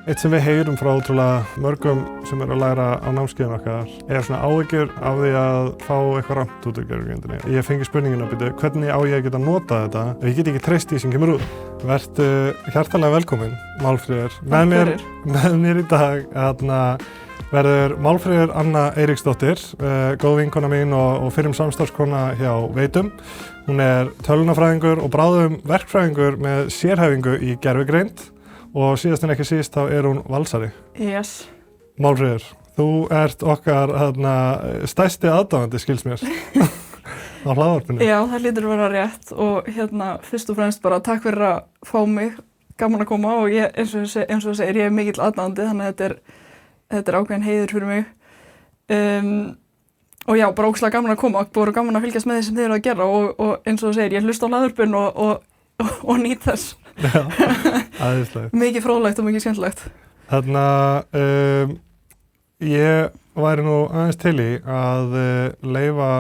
Eitt sem við heyrum frá ótrúlega mörgum sem að læra á námskeiðum okkar svona áhyggjur af því að fá eitthvað rangt út úr gervigreindinni. Ég fengi spurninguna hvernig á ég að geta notað þetta ef ég get ekki treyst því sem kemur út. Vertu hjartanlega velkomin, Málfríður. Með mér í dag verður Málfríður Anna Eiríksdóttir, góð vinkona mín og fyrrum samstarfskona hjá Veitum. Hún tölvunarfræðingur og bráðum verkfræðingur með sérhæfingu í gervigreind. Og síðast en ekki síst þá hún valsari. Yes. Málfríður, þú ert okkar stærsti aðdáandi, skils mér, á hlaðvarpinu. Já, það hlýtur að vera rétt og fyrst og fremst bara takk fyrir að fá mig, gaman að koma og ég, eins og þú segir, ég mikill aðdáandi þannig að þetta ákveðin heiður fyrir mig. Og já, bara ógeðslega gaman að koma, bara gaman að fylgjast með því sem þið eru að gera og eins og þú segir, ég hlusta á hlaðvarpin og nýt þess. Já, æðislegt. Mikið fróðlegt og mikið skemmtilegt. Ég væri nú aðeins til í að leyfa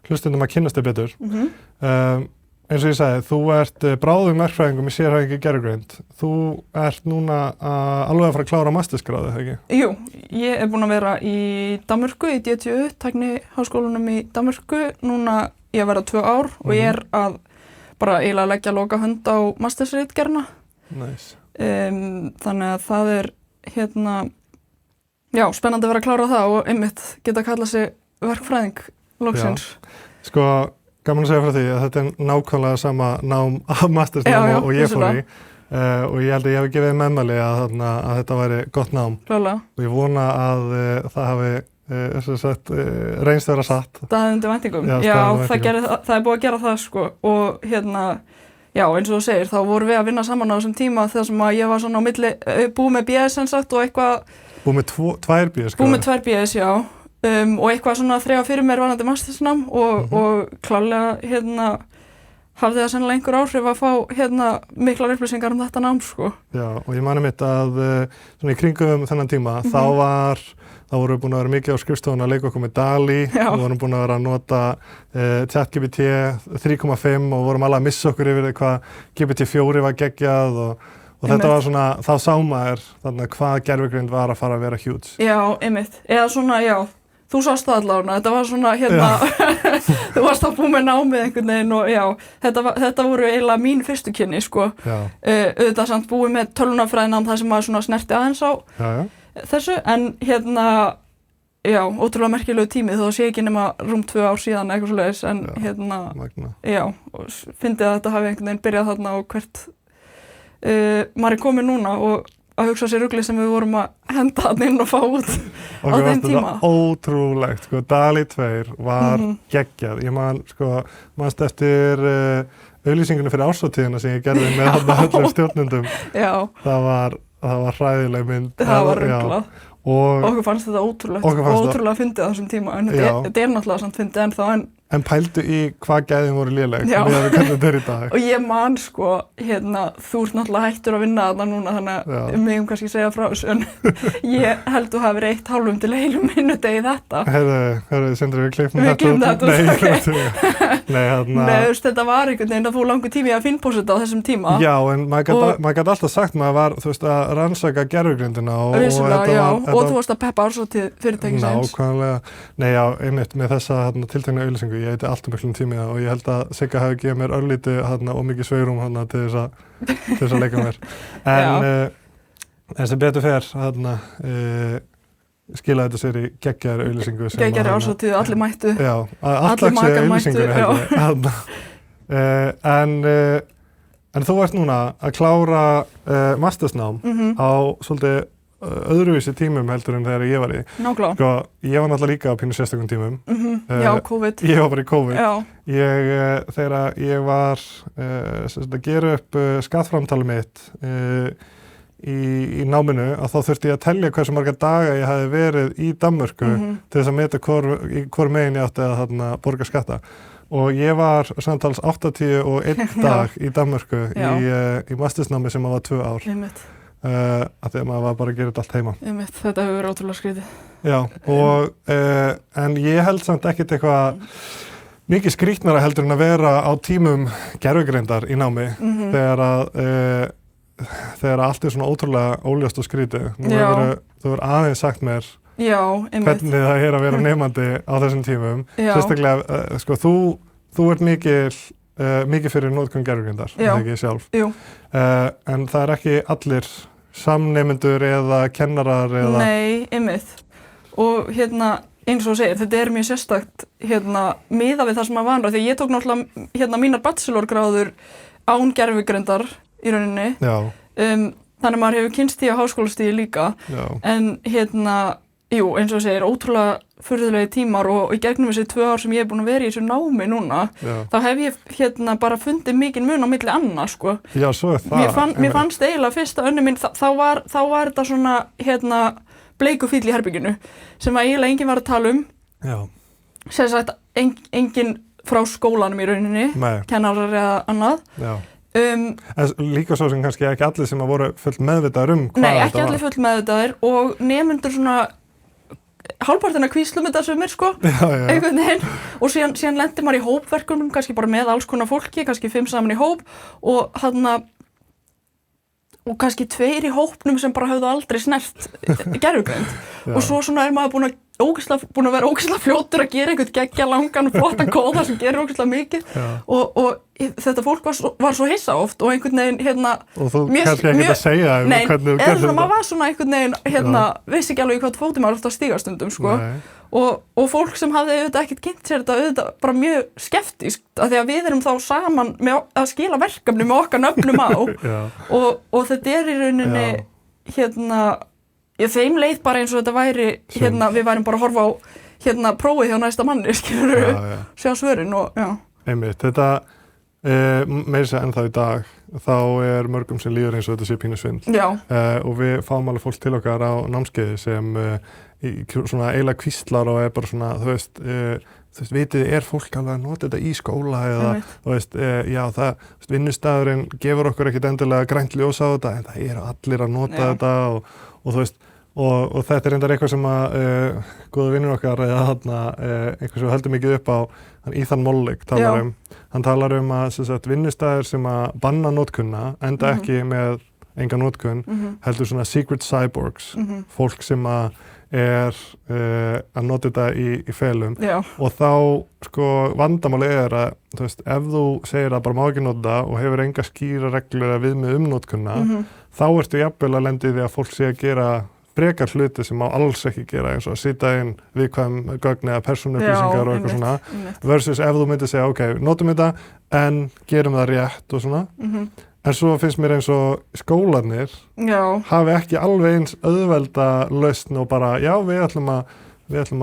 hlustendum að kynnast þig betur. Eins og ég sagði, þú ert bráðum verkfræðingur með sérhæfingu í gervigreind. Þú ert núna alveg að fara að klára mastersgráðu, ekki? Jú, ég búin að vera í Danmörku, í DTU, tækniháskólanum í Danmörku, núna ég að vera 2 ár og ég að bara eiginlega leggja loka hönd á mastersritgerðina. Nice. Þannig að það já, spennandi að vera að klára það og einmitt geta kallað sig verkfræðing loksins. Sko, gaman að segja frá því að þetta nákvæmlega sama nám af mastersnám og ég fór í og ég held að ég hef gefið meðmæli að þetta væri gott nám. Klálega. Og ég vona að það hafi reynst að vera satt. Staðið undir væntingum. Já, það búið að gera það sko og já, eins og þú segir, þá vorum við að vinna saman á þessum tíma þegar sem að ég var svona á milli, búið með BS sem sagt og eitthvað. Búið með 2 BS? Búið með 2 BS, já. Og eitthvað svona 3 fyrir mér varðandi mastersnám og klálega hafði það sennilega einhver áhrif að fá miklar upplýsingar þetta nám sko. Já, og ég mani mitt að svona í kringum þennan tíma þá vorum við búin að vera mikið á skrifstofun að leika okkur með DALL-E og vorum búin að vera að nota ChatGPT 3.5 og vorum alveg að missa okkur yfir hvað GPT-4 var geggjað og þetta var svona, þá sá maður hvað gervigreind var að fara að vera huge. Já, einmitt. Eða svona, já, þú sást það allavega, þetta var svona, þú varst að búið með námið einhvern veginn og já, þetta voru eiginlega mín fyrstu kynni, sko. Auðvitað samt búið með tölvunarfræðinám þar sem maður svona snerti aðeins á þessu, en já, ótrúlega merkilegu tími þó sé ekki nema rúm 2 ár síðan eitthvað svoleiðis, en já, og fyndið að þetta hafi einhvern veginn byrjað þarna og hvert maður komið núna og að hugsa sér ruglið sem við vorum að henda þarna inn og fá út á þeim tíma. Ótrúlegt, sko, DALL-E 2 var geggjað. Ég manst eftir auglýsingunni fyrir árshátíðina sem ég gerði með öllum stjórnendum. Já. Það var hræðileg mynd. Það var ruglað. Og okkur fannst þetta ótrúlega fyndið á þessum tíma, en þetta náttúrulega samt fyndið ennþá, En pældu í hvað gæðin voru léleg, við hefum hvernig þetta í dag. Og ég man sko, þú ert náttúrulega hættur að vinna þarna núna, þannig að mig kannski segja frá þessu, en ég held þú hafi verið 1,5 til heilum minnudegi þetta. Heyrðu, sendur við klippum þetta? Nei, þetta var einhvern veginn að fór langur tími að finnpósita á þessum tíma. Já, en maður gæti alltaf sagt maður var, að rannsaka gervigreindina og þú varst að peppa árshátíð fyrirtækisins. Nákvæmlega. Nei, já, einmitt með þessa tiltekna auglýsingu. Ég heiti alltaf miklum tími og ég held að Sigga hafi gefið mér örlítið og mikið sveigrúm til þess að leika mér. En sem betur fer skilaði þetta sér í geggjaðri auglýsingu. Geggjaðri árshátíð, allir mættu. Já, allir auglýsingunni en þú ert núna að klára mastersnám á svolítið öðruvísi tímum heldur en þegar ég var í. Nákvæmlega. Sko, ég var náttúrulega líka á pínu sérstökum tímum. Já, COVID. Ég var bara í COVID. Já. Þegar ég var að gera upp skattframtalið mitt í náminu, að þá þurfti ég að telja hversu marga daga ég hafi verið í Danmörku til þess að meta hvor megin ég átti að borga skatta. Og ég var samtals 81 dag í Danmörku í mastersnámi sem var 2 ár. Einmitt. Að því að maður var bara að gera þetta allt heima. Þetta hefur verið ótrúlega skrítið. Já, en ég held samt ekkert eitthvað mikið skrítnara heldur en að vera á tímum gervigreindar í námi þegar að þegar allt svona ótrúlega óljóst og skrítið. Þú hefur aðeins sagt mér hvernig það að vera nemandi á þessum tímum. Sérstaklega, sko, þú ert mikið fyrir notkun gervigreindar, ekki sjálf. En það ekki allir samnemendur eða kennarar eða... Nei, einmitt. Og eins og segir, þetta mjög sérstakt miðað við það sem maður vanur, því ég tók náttúrulega mínar bachelorgráður án gervigreindar í rauninni. Þannig maður hefur kynnst því á háskólastíði líka. En jú, eins og segir, ótrúlega furðulegi tímar og í gegnum þessi 2 ár sem ég búin að vera í þessu námi núna, þá hef ég bara fundið mikinn mun á milli annað, sko. Já, svo það. Mér fannst eiginlega fyrsta önnu mín, þá var þetta svona, bleikufíll í herbygginu, sem eiginlega enginn var að tala um. Sem sagt, enginn frá skólanum í rauninni, kennarar eða annað. En líka svo sem kannski ekki allir sem voru fullt meðvitaðir hvað þetta var. Nei, ekki allir fullt meðvitaðir og nemendur svona hálfpartina kvíslum þetta sumir, sko, einhvern veginn. Og síðan lendir maður í hópverkunum, kannski bara með alls konar fólki, kannski 5 saman í hóp og og kannski 2 í hópnum sem bara höfðu aldrei snert gervigreind. Og svo svona maður búin að vera ógeðslega fljótur að gera einhvern geggja langan og flottan kóða sem gerir ógeðslega mikið. Og þetta fólk var svo hissa oft og einhvern veginn Og þú kannski ekki að segja hvernig þú gerðir þetta. Maður var svona einhvern veginn vissi ekki alveg í hvað fótum maður alltaf stíga stundum, sko. Og fólk sem hafði auðvitað ekkert kynnt sér þetta auðvitað bara mjög skeptískt af því að við erum þá saman með að skila verkefni með okkar nöfnum á og þetta í rauninni þeim leið bara eins og þetta væri við værum bara að horfa á prófið hjá næsta manni, skilurðu, sjá svörin og Einmitt, þetta meira sér ennþá í dag þá mörgum sem líður eins og þetta sé pínu svindl. Og við fáum alveg fólk til okkar á námskeiði sem svona eiginlega kvíslar og bara svona, þú veist, vitið, fólk alveg að nota þetta í skóla eða, þú veist, vinnustæðurinn gefur okkur ekkert endilega grænt ljós á þetta, en það allir að nota þetta og þú veist, og þetta reyndar eitthvað sem að góða vinnur okkar eða eitthvað sem við höldum mikið upp á, Ethan Mollick talar hann talar að vinnustæður sem að banna notkunna enda ekki með enga notkun, heldur svona secret cyborgs, fólk sem að að nota þetta í felum og þá sko vandamáli að þú veist, ef þú segir að bara má ekki nota það og hefur enga skýra reglur að viðmið notkunna, þá ertu jafnvel að lenda í því að fólk sé að gera frekar hluti sem má alls ekki gera eins og að sýta inn viðkvæm gögn eða persónuupplýsingar og eitthvað svona versus ef þú myndir segja, ok, notum þetta en gerum það rétt og svona en svo finnst mér eins og skólarnir hafi ekki alveg eins auðvelda lausn og bara, já, við ætlum að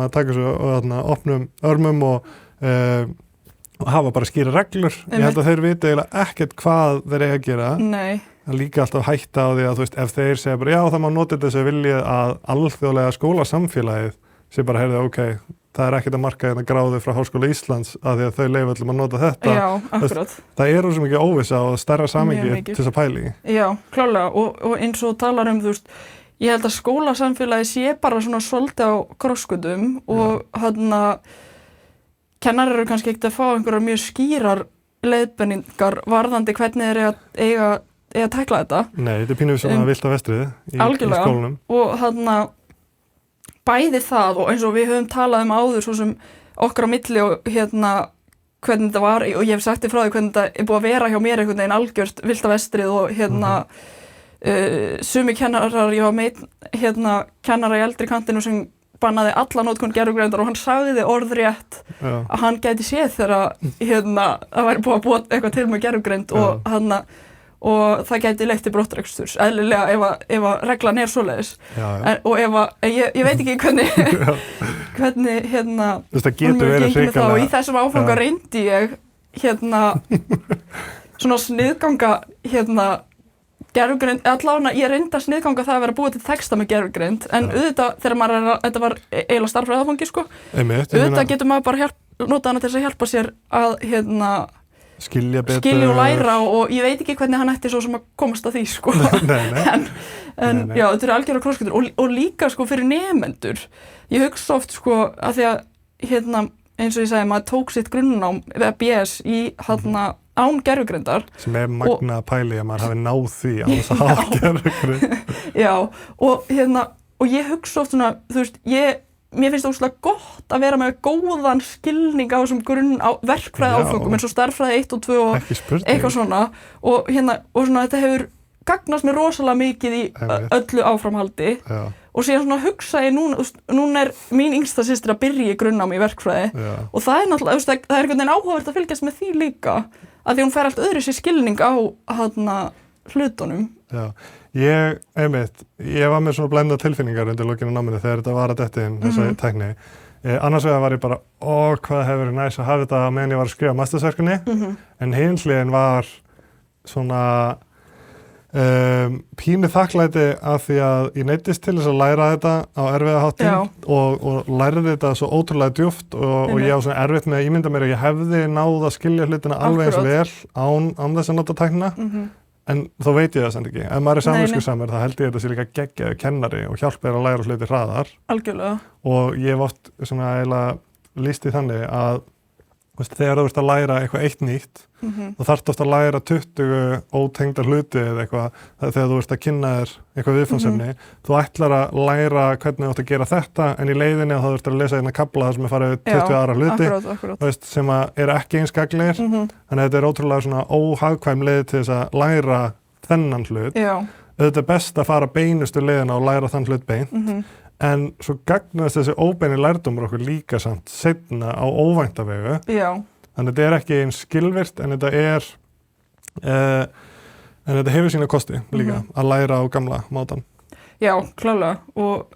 taka þessu og opnum örmum og hafa bara skýra reglur. Ég held að þeir viti eiginlega ekkert hvað þeir eiga að gera. Nei. Það líka alltaf hætta á því að, þú veist, ef þeir segja bara, já, það má nota þetta sem viljið að alþjóðlega skólasamfélagið sé bara, heyrðu, ok, það ekkert að marka hérna gráðu frá Háskóla Íslands að því að þau leyfa öllum að nota þetta. Já, akkurat. Það svo mikið óvissa og stærra samingi til þess að pæli. Já, klálega og eins og talar þú veist, ég held að skólasamfélagið sé bara svona svolítið á krossgötum og kennarar eru kannski ekkert að fá einhverjar mjög skýrar leiðbeiningar varðandi hvernig þeir eiga að tækla þetta. Nei, þetta pínu svona villta vestrið í skólanum. Og bæði það og eins og við höfum talað áður svo sem okkar á milli og hvernig þetta var og ég hef sagt þér frá því hvernig þetta búið að vera hjá mér einhvern veginn algjört villta vestrið og sumi kennarar, ég var með kennara í eldri kantinu sem bannaði alla notkun gervigreindar og hann sagði orðrétt að hann gæti séð þegar það væri búið að búa eitthvað til með gervigreind og það gæti leitt til brottreksturs eðlilega ef að reglan svoleiðis og ég veit ekki hvernig það getur verið hrikalega og í þessum áfanga reyndi ég svona sniðganga gervigreind, allavega ég reyndi að sniðganga það að vera búið til texta með gervigreind en auðvitað þegar maður þetta var eiginlega starffræðafangi sko auðvitað getur maður bara nota hana til þess að hjálpa sér að skilja og læra og ég veit ekki hvernig hann ætti svo sem að komast að því sko en já, þetta algjörlega krossgötur og líka sko fyrir nemendur ég hugsa oft sko að því að eins og ég sagði, maður tók sitt grunnnám eða BS í án gervigreindar. Sem magna pæli að maður hafi náð því á þess að hafa gervigreind. Já, og ég hugsa oft svona, þú veist, mér finnst það óslega gott að vera með góðan skilning á þessum verkfræði áfengum eins og stærðfræði 1 og 2 og eitthvað svona og svona þetta hefur gagnast mér rosalega mikið í öllu áframhaldi og síðan svona hugsa ég núna mín yngsta systir að byrja í grunnnámi í verkfræði og það náttúrulega, það einhvern veginn áhugavert að fylgjast með því líka að því hún fær allt öðru sér skilning á hlutunum. Já, ég var með svona blendað tilfinningar undir lokinu náminu þegar þetta var að detta inn þessa tækni. Annars vegar var ég bara, hvað hefur verið næs að hafa þetta meðan ég var að skrifa mastersverkefni en hin hliðin var svona pínu þakklæti af því að ég neyddist til þess að læra þetta á erfiða háttinn og lærði þetta svo ótrúlega djúpt og ég á svona erfitt með að ímynda mér að ég hefði náð að skilja hlutina alveg eins vel án þess að nota tæknina en þó veit ég það samt ekki. Ef maður er samviskusamur þá held ég þetta sé líka geggjaður kennari og hjálpar að læra hluti hraðar. Algjörlega. Og ég hef oft svona eiginlega lýst því þannig að þegar þú ert að læra eitthvað eitt nýtt þá þarftu oft að læra 20 ótengdar hluti eða eitthvað þegar þú ert að kynna þér eitthvað viðfangsefni þú ætlar að læra hvernig þú ert að gera þetta en í leiðinni þá þurft að lesa einn að kafla þar sem er farið 20 aðra hluti akkurat. Sem er ekki eins gagnlegir þannig að þetta er ótrúlega svona óhagkvæm leið til þess að læra þennan hlut auðvitað er best að fara beinustu leiðina og læra þann hlut beint en svo gagnast þessi óbeini lærdómur okkur líka samt seinna á óvænta vegu. Já. Þannig að þetta er ekki eins skilvirkt en þetta hefur sína kosti líka að læra á gamla mátan. Já, klálega og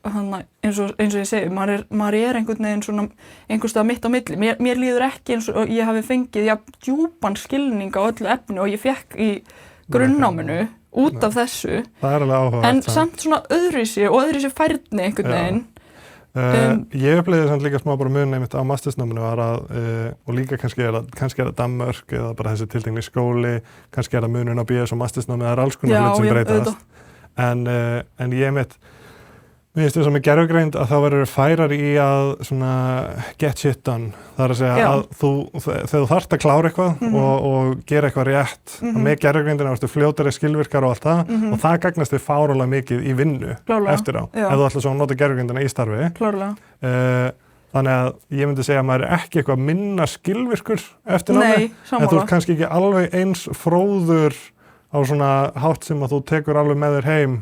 eins og ég segi, maður er einhvern veginn svona einhvers staðar mitt á milli. Mér líður ekki eins og ég hafi fengið djúpan skilning á öllu efni og ég fekk í grunnnáminu út af þessu. Það er alveg áhugavert. En samt svona öðruvísi færni einhvern veginn. Ég upplifði samt líka smá bara mun einmitt á mastersnáminu var að, og líka kannski er það Danmörk eða bara þessi tiltekni skóli, kannski er það munun á BS og mastersnáminu, það er alls konar hlut sem breytast. En ég mér finnst þess að með gervigreind að þá verður færar í að svona get shit done. Það er að segja að þegar þú þarft að klára eitthvað og gera eitthvað rétt að með gervigreindina ertu fljótari skilvirkar og allt það og það gagnast þig fáránlega mikið í vinnu eftir á. Ef þú ætlar svo að nota gervigreindina í starfi. Þannig að ég myndi segja að maður er ekki eitthvað minna skilvirkur eftir námi en þú ert kannski ekki alveg eins fróður á svona hátt sem að þú tekur alveg með þér heim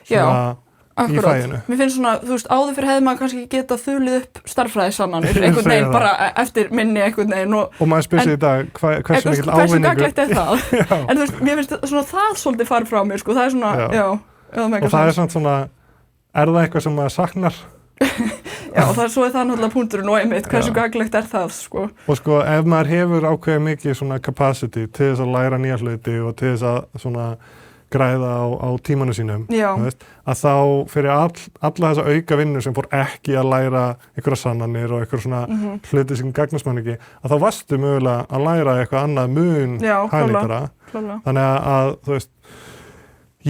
svona í fæinu. Mér finnst svona, þú veist, áður fyrir hefði maður kannski geta þulið upp starffræðisannanir einhvern veginn bara eftir minni einhvern veginn og maður spyr sig í dag hversu mikill ávinningur hversu gagnlegt er það en þú veist, mér finnst svona það svolítið farið frá mér sko, það er svona, og það er svona, er það eitthvað sem maður saknar? Já, svo er það náttúrulega punkturinn og einmitt, hversu gagnlegt er það sko. Og sko, ef maður hefur ákveðið mikið svona capacity til þess að læra nýja hluti og til þess að svona græða á tímanu sínum, veist, að þá fyrir alla þessa auka vinnu sem fór ekki að læra einhverja sannanir og einhverja svona hluti sem gagnast mann ekki, að þá varstu mögulega að læra eitthvað annað mun hægleikara. Þannig að þú veist,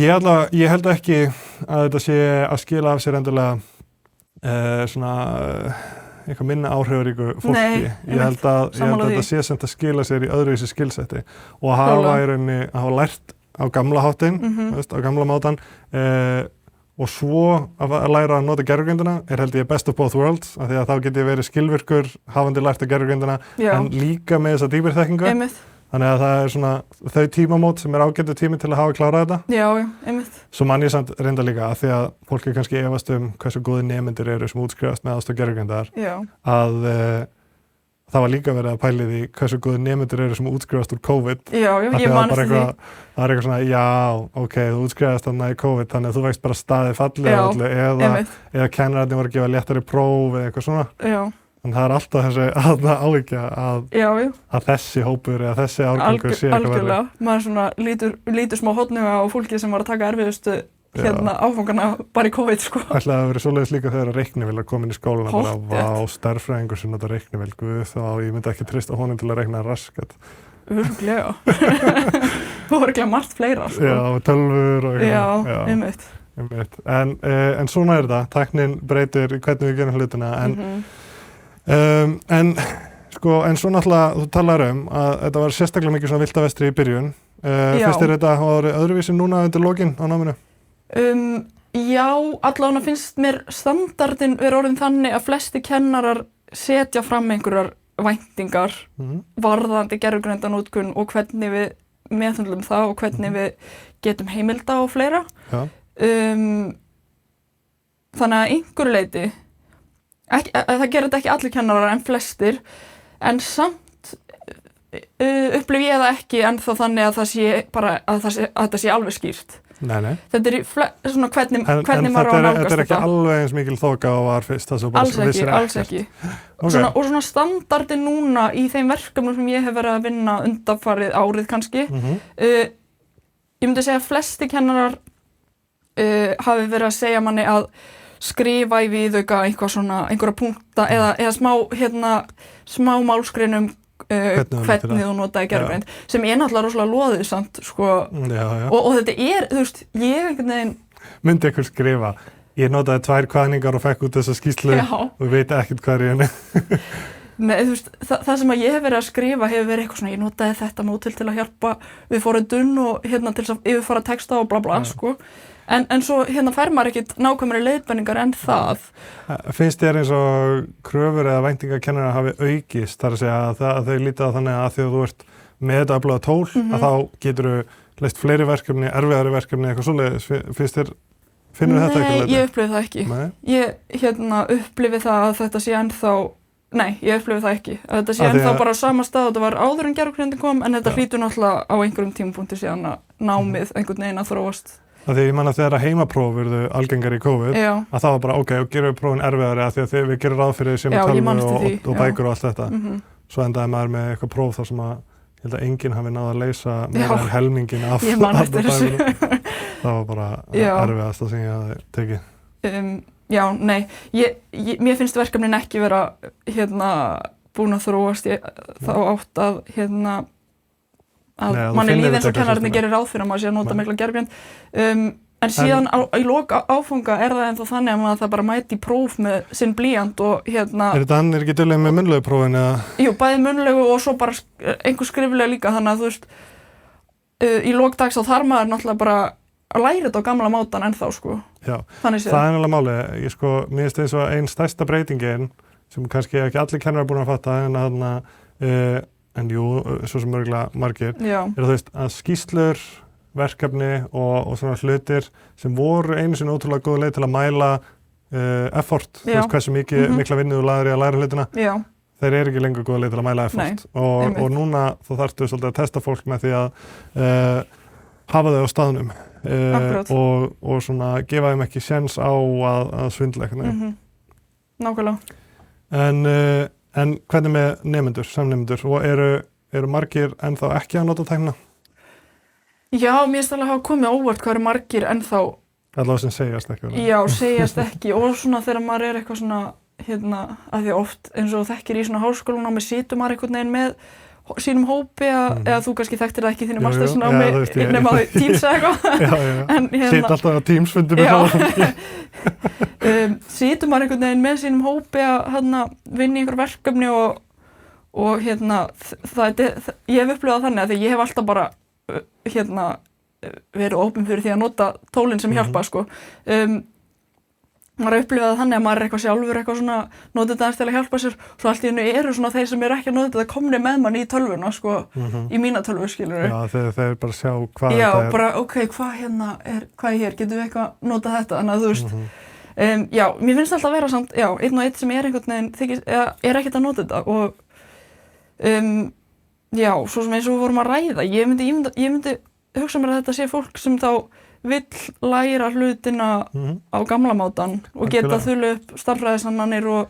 ég held ekki að þetta sé að skila af sér endilega svona eitthvað minna áhrifaríku fólki. Ég held að þetta sé sem að skila sér í öðruvísi skilsetti og hafa í rauninni, hafa lært á gamla háttinn, á gamla mátan og svo að læra að nota gervigreindina er held ég best of both worlds af því að þá get ég verið skilvirkur hafandi lært á gervigreindina en líka með þessa dýpirþekkingu þannig að það er svona þau tímamót sem er ágættur tími til að hafa klárað þetta. Já, einmitt. Svo man ég samt reynda líka af því að fólk er kannski efast hversu góði nemendur eru sem útskrifast með aðstoð gervigreindar að það var líka verið að pæli því hversu góði nemendur eru sem útskrifast úr COVID. Já, ég man eftir því. Það er eitthvað svona, ok, þú útskrifast þarna í COVID, þannig að þú veist bara staðið fallið eða kennararnir voru að gefa léttari próf eða eitthvað svona. Já. En það er alltaf þessi áhyggja að þessi hópur eða þessi árgangur sé eitthvað verið. Algjörlega. Maður svona lítur smá hornauga á fólki sem var að taka erfiðustu áfangana bara í COVID sko. Ætlaði að vera svoleiðis líka þegar reiknivélar komin í skólana bara vá, stærðfræðingur sem nota reiknivél guð þá ég myndi ekki treysta honum til að reikna raskat. Örugglega. Það voru ekki margt fleira sko. Já, tölvur og einmitt. En svona er þetta, tæknin breytir hvernig við gerum hlutina en Sko, en svo náttúrulega, þú talar að þetta var sérstaklega mikið svona vilda vestri í byrjun. Finnst þér þetta hafa verið öðruvísi núna undir lokin á náminu? Já, allavega finnst mér standardin vera orðin þannig að flesti kennarar setja fram einhverjar væntingar varðandi gervigreindarnotkun og hvernig við meðhöndlum það og hvernig við getum heimilda og fleira. Já. Þannig að einhverju leyti, það gerir þetta ekki allir kennarar en flestir, en samt upplifi ég það ekki ennþá þannig að það sé bara að þetta sé alveg skýrt. Nei. Þetta svona hvernig maður á að nálgast þetta. Þetta ekki alveg eins mikil þoka og var fyrst það svo bara vissir ekkert. Alls ekki. Okay. Og svona standardi núna í þeim verkefnum sem ég hef verið að vinna undanfarið árið kannski. Ég myndi segja að flesti kennarar hafi verið að segja manni að skrifa í viðauka einhverja punkta eða smá málsgreinum hvernig þú notaði gervigreind sem náttúrulega rosalega loðið samt sko. Og þetta þú veist, ég einhvern veginn myndi einhver skrifa, ég notaði 2 kvaðningar og fekk út þessa skýrslu og veit ekkert hvað í henni. Nei, þú veist, það sem að ég hef verið að skrifa hefur verið eitthvað svona, ég notaði þetta mótil til að hjálpa við forritun og til þess að yfirfara texta og bla bla sko. En svo fær maður ekkert nákvæmari leiðbeiningar en það. Finnst þér eins og kröfur eða væntingar kennara hafi aukist, þar að segja að þau líta á þannig að því að þú ert með þetta öfluga tól, að þá geturðu leyst fleiri verkefni, erfiðari verkefni, eitthvað svoleiðis. Finnur þetta ekki leiti? Nei, ég upplifi það ekki. Nei? Ég upplifi það að þetta sé ennþá, nei, ég upplifi það ekki. Að þetta sé ennþá bara á sama stað og þetta var áður en gervigreindin kom, en þetta hlýtur náttúrulega á einhverjum tímapunkti síðan að námið einhvern veginn að þróast. Því ég man að þegar heimapróf verðu algengar í COVID, að það var bara og gerum við prófin erfiðari að því að við gerum ráð fyrir sem tölvu og bækur og allt þetta. Svo endaði maður með eitthvað próf þar sem að ég held að enginn hafi náð að leysa meira en helmingin af bækurinn. Það var bara erfiðast sem ég hafi tekið. Já, nei, mér finnst verkefnin ekki vera búin að þróast þá átt að manni líði eins og kennararnir gerir ráð fyrir að maður sé að nota mikla gervigreind. En síðan í lok áfanga það ennþá þannig að maður það bara mæti í próf með sinn blýant og Er hann ekki dugleg með munnlegu prófin eða? Jú, bæði munnlegu og svo bara einhver skriflega líka, þannig að þú veist, í lok dags þá þarf maður náttúrulega bara að læra þetta á gamla mátan ennþá, sko. Já, það náttúrulega málið. Mér finnst eins og ein stærsta breytingin, sem kannski ekki allir kennarar búin að fatta, en jú, svo sem örgulega margir, þú veist, að skýrslur, verkefni og svona hlutir sem voru einu sinni ótrúlega góð leið til að mæla effort, þú veist, hversu mikla vinnu þú lagðir í að læra hlutina. Þeir eru ekki lengur góð leið til að mæla effort. Og núna þá þarftu svolítið að testa fólk með því að hafa þau á staðnum og svona gefa þeim ekki séns á að svindla eitthvað. Nákvæmlega. En hvernig með nemendur, samnemendur, og eru margir ennþá ekki að nota tæknina? Já, mér finnst alveg að hafa komið óvart hvað eru margir ennþá. Allavega sem segjast ekki. Já, segjast ekki og svona þegar maður er eitthvað svona, að því oft eins og þekkir í svona háskólanámi situr maður einhvern veginn með sínum hópi eða þú kannski þekktir það ekki í þínu mastersnámi nema á Teams eða eitthvað. Sitt alltaf á Teams-fundum situr maður einhvern veginn með sínum hópi að vinna í einhver verkefni og ég hef upplifað þannig að því ég hef alltaf bara verið opin fyrir því að nota tólin sem hjálpa sko. Maður upplifaði þannig að maður er eitthvað sjálfur eitthvað svona notið þetta til að hjálpa sér svo allt í hennu eru svona þeir sem eru ekki að nota þetta komni með mann í tölvuna sko í mína tölvu skilur Já, þeir bara sjá hvað Já, þetta er bara ok, hvað er hér, getum við eitthvað notað þetta þannig að þú veist já, mér finnst alltaf að vera samt, já, einn og einn sem er einhvern veginn er ekkert að nota þetta og já, svo sem eins og við vorum að ræða ég myndi hugsa mér að þetta sé fólk sem þá vill læra hlutina á gamla mátan og geta þulu upp stærðfræðisannanir og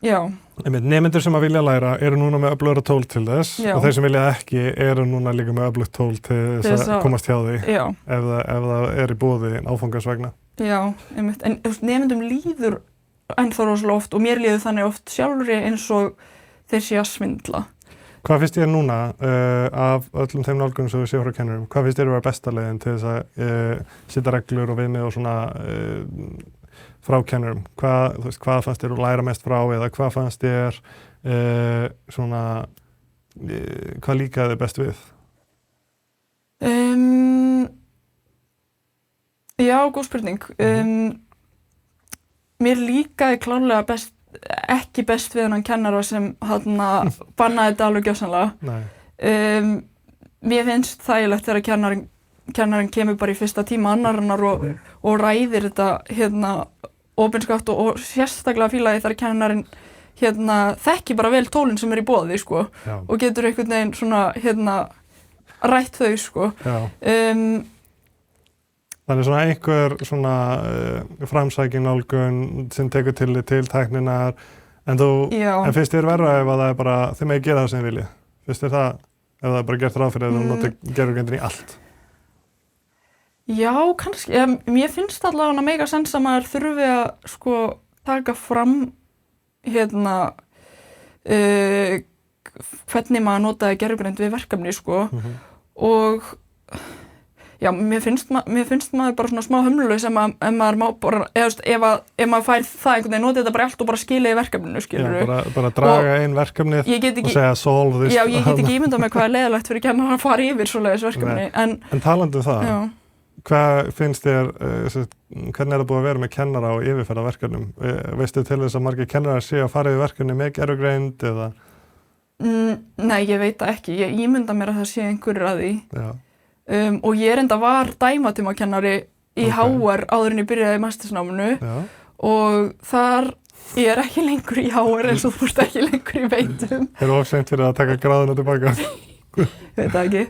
já. Nemendur sem að vilja læra eru núna með öflugra tól til þess og þeir sem vilja ekki eru núna líka með öflugt tól til þess að komast hjá því ef það er í boði áfangasvegna. Já, en nemendum líður ennþá rosalega oft og mér líður þannig oft sjálfri eins og þeir sé að svindla. Hvað finnst þér núna af öllum þeim nálgunum sem við séum frá kennurum? Hvað finnst þér að vera besta leiðin til þess að setja reglur og viðmið og svona frá kennurum? Hvað fannst þér læra mest frá eða hvað fannst þér hvað líkaði þér best við? Já, góð spurning. Mér líkaði klárlega ekki best við hennan kennara sem bannaði þetta alveg gjörsamlega. Mér finnst þægilegt þegar kennarinn kemur bara í fyrsta tíma annarinnar og ræðir þetta opinskátt og sérstaklega fílaði þegar kennarinn þekki bara vel tólin sem í boði sko og getur einhvern veginn svona rætt þau sko. Þannig svona einhver svona framsækin nálgun sem tekur til tækninnar en finnst þér verra ef að það bara þið megi gera það sem þið viljið? Finnst þér það ef það bara gert ráð fyrir að þú notir gervigreindin í allt? Já, kannski. Mér finnst allavega mega sens að maður þurfi að sko taka fram hvernig maður notaði gervigreind við verkefni sko og já, mér finnst maður bara svona smá hömlulaus ef maður má bara, ef maður fær það einhvern veginn, notið þetta bara allt og bara skilja í verkefninu, skilurðu. Já, bara draga ein verkefnið og segja solve this. Já, ég get ekki ímyndað með hvað leiðilegt fyrir kennar að fara yfir svoleiðis verkefni. En talandi það, hvað finnst þér, hvernig það búið að vera með kennara og yfirferða verkefnum? Veistu til þess að margir kennarar séu að fara yfir verkefni með gervigreind eða? Nei, ég veit það ekki. Ég ímynda mér að það sé einhverjir að því. Og ég enda var dæmatímakennari í HR áður en ég byrjaði í mastersnáminu og þar ég ekki lengur í HR eins og þú ert ekki lengur í veitum. Of seint fyrir að taka gráðuna tilbaka? Ég veit það ekki.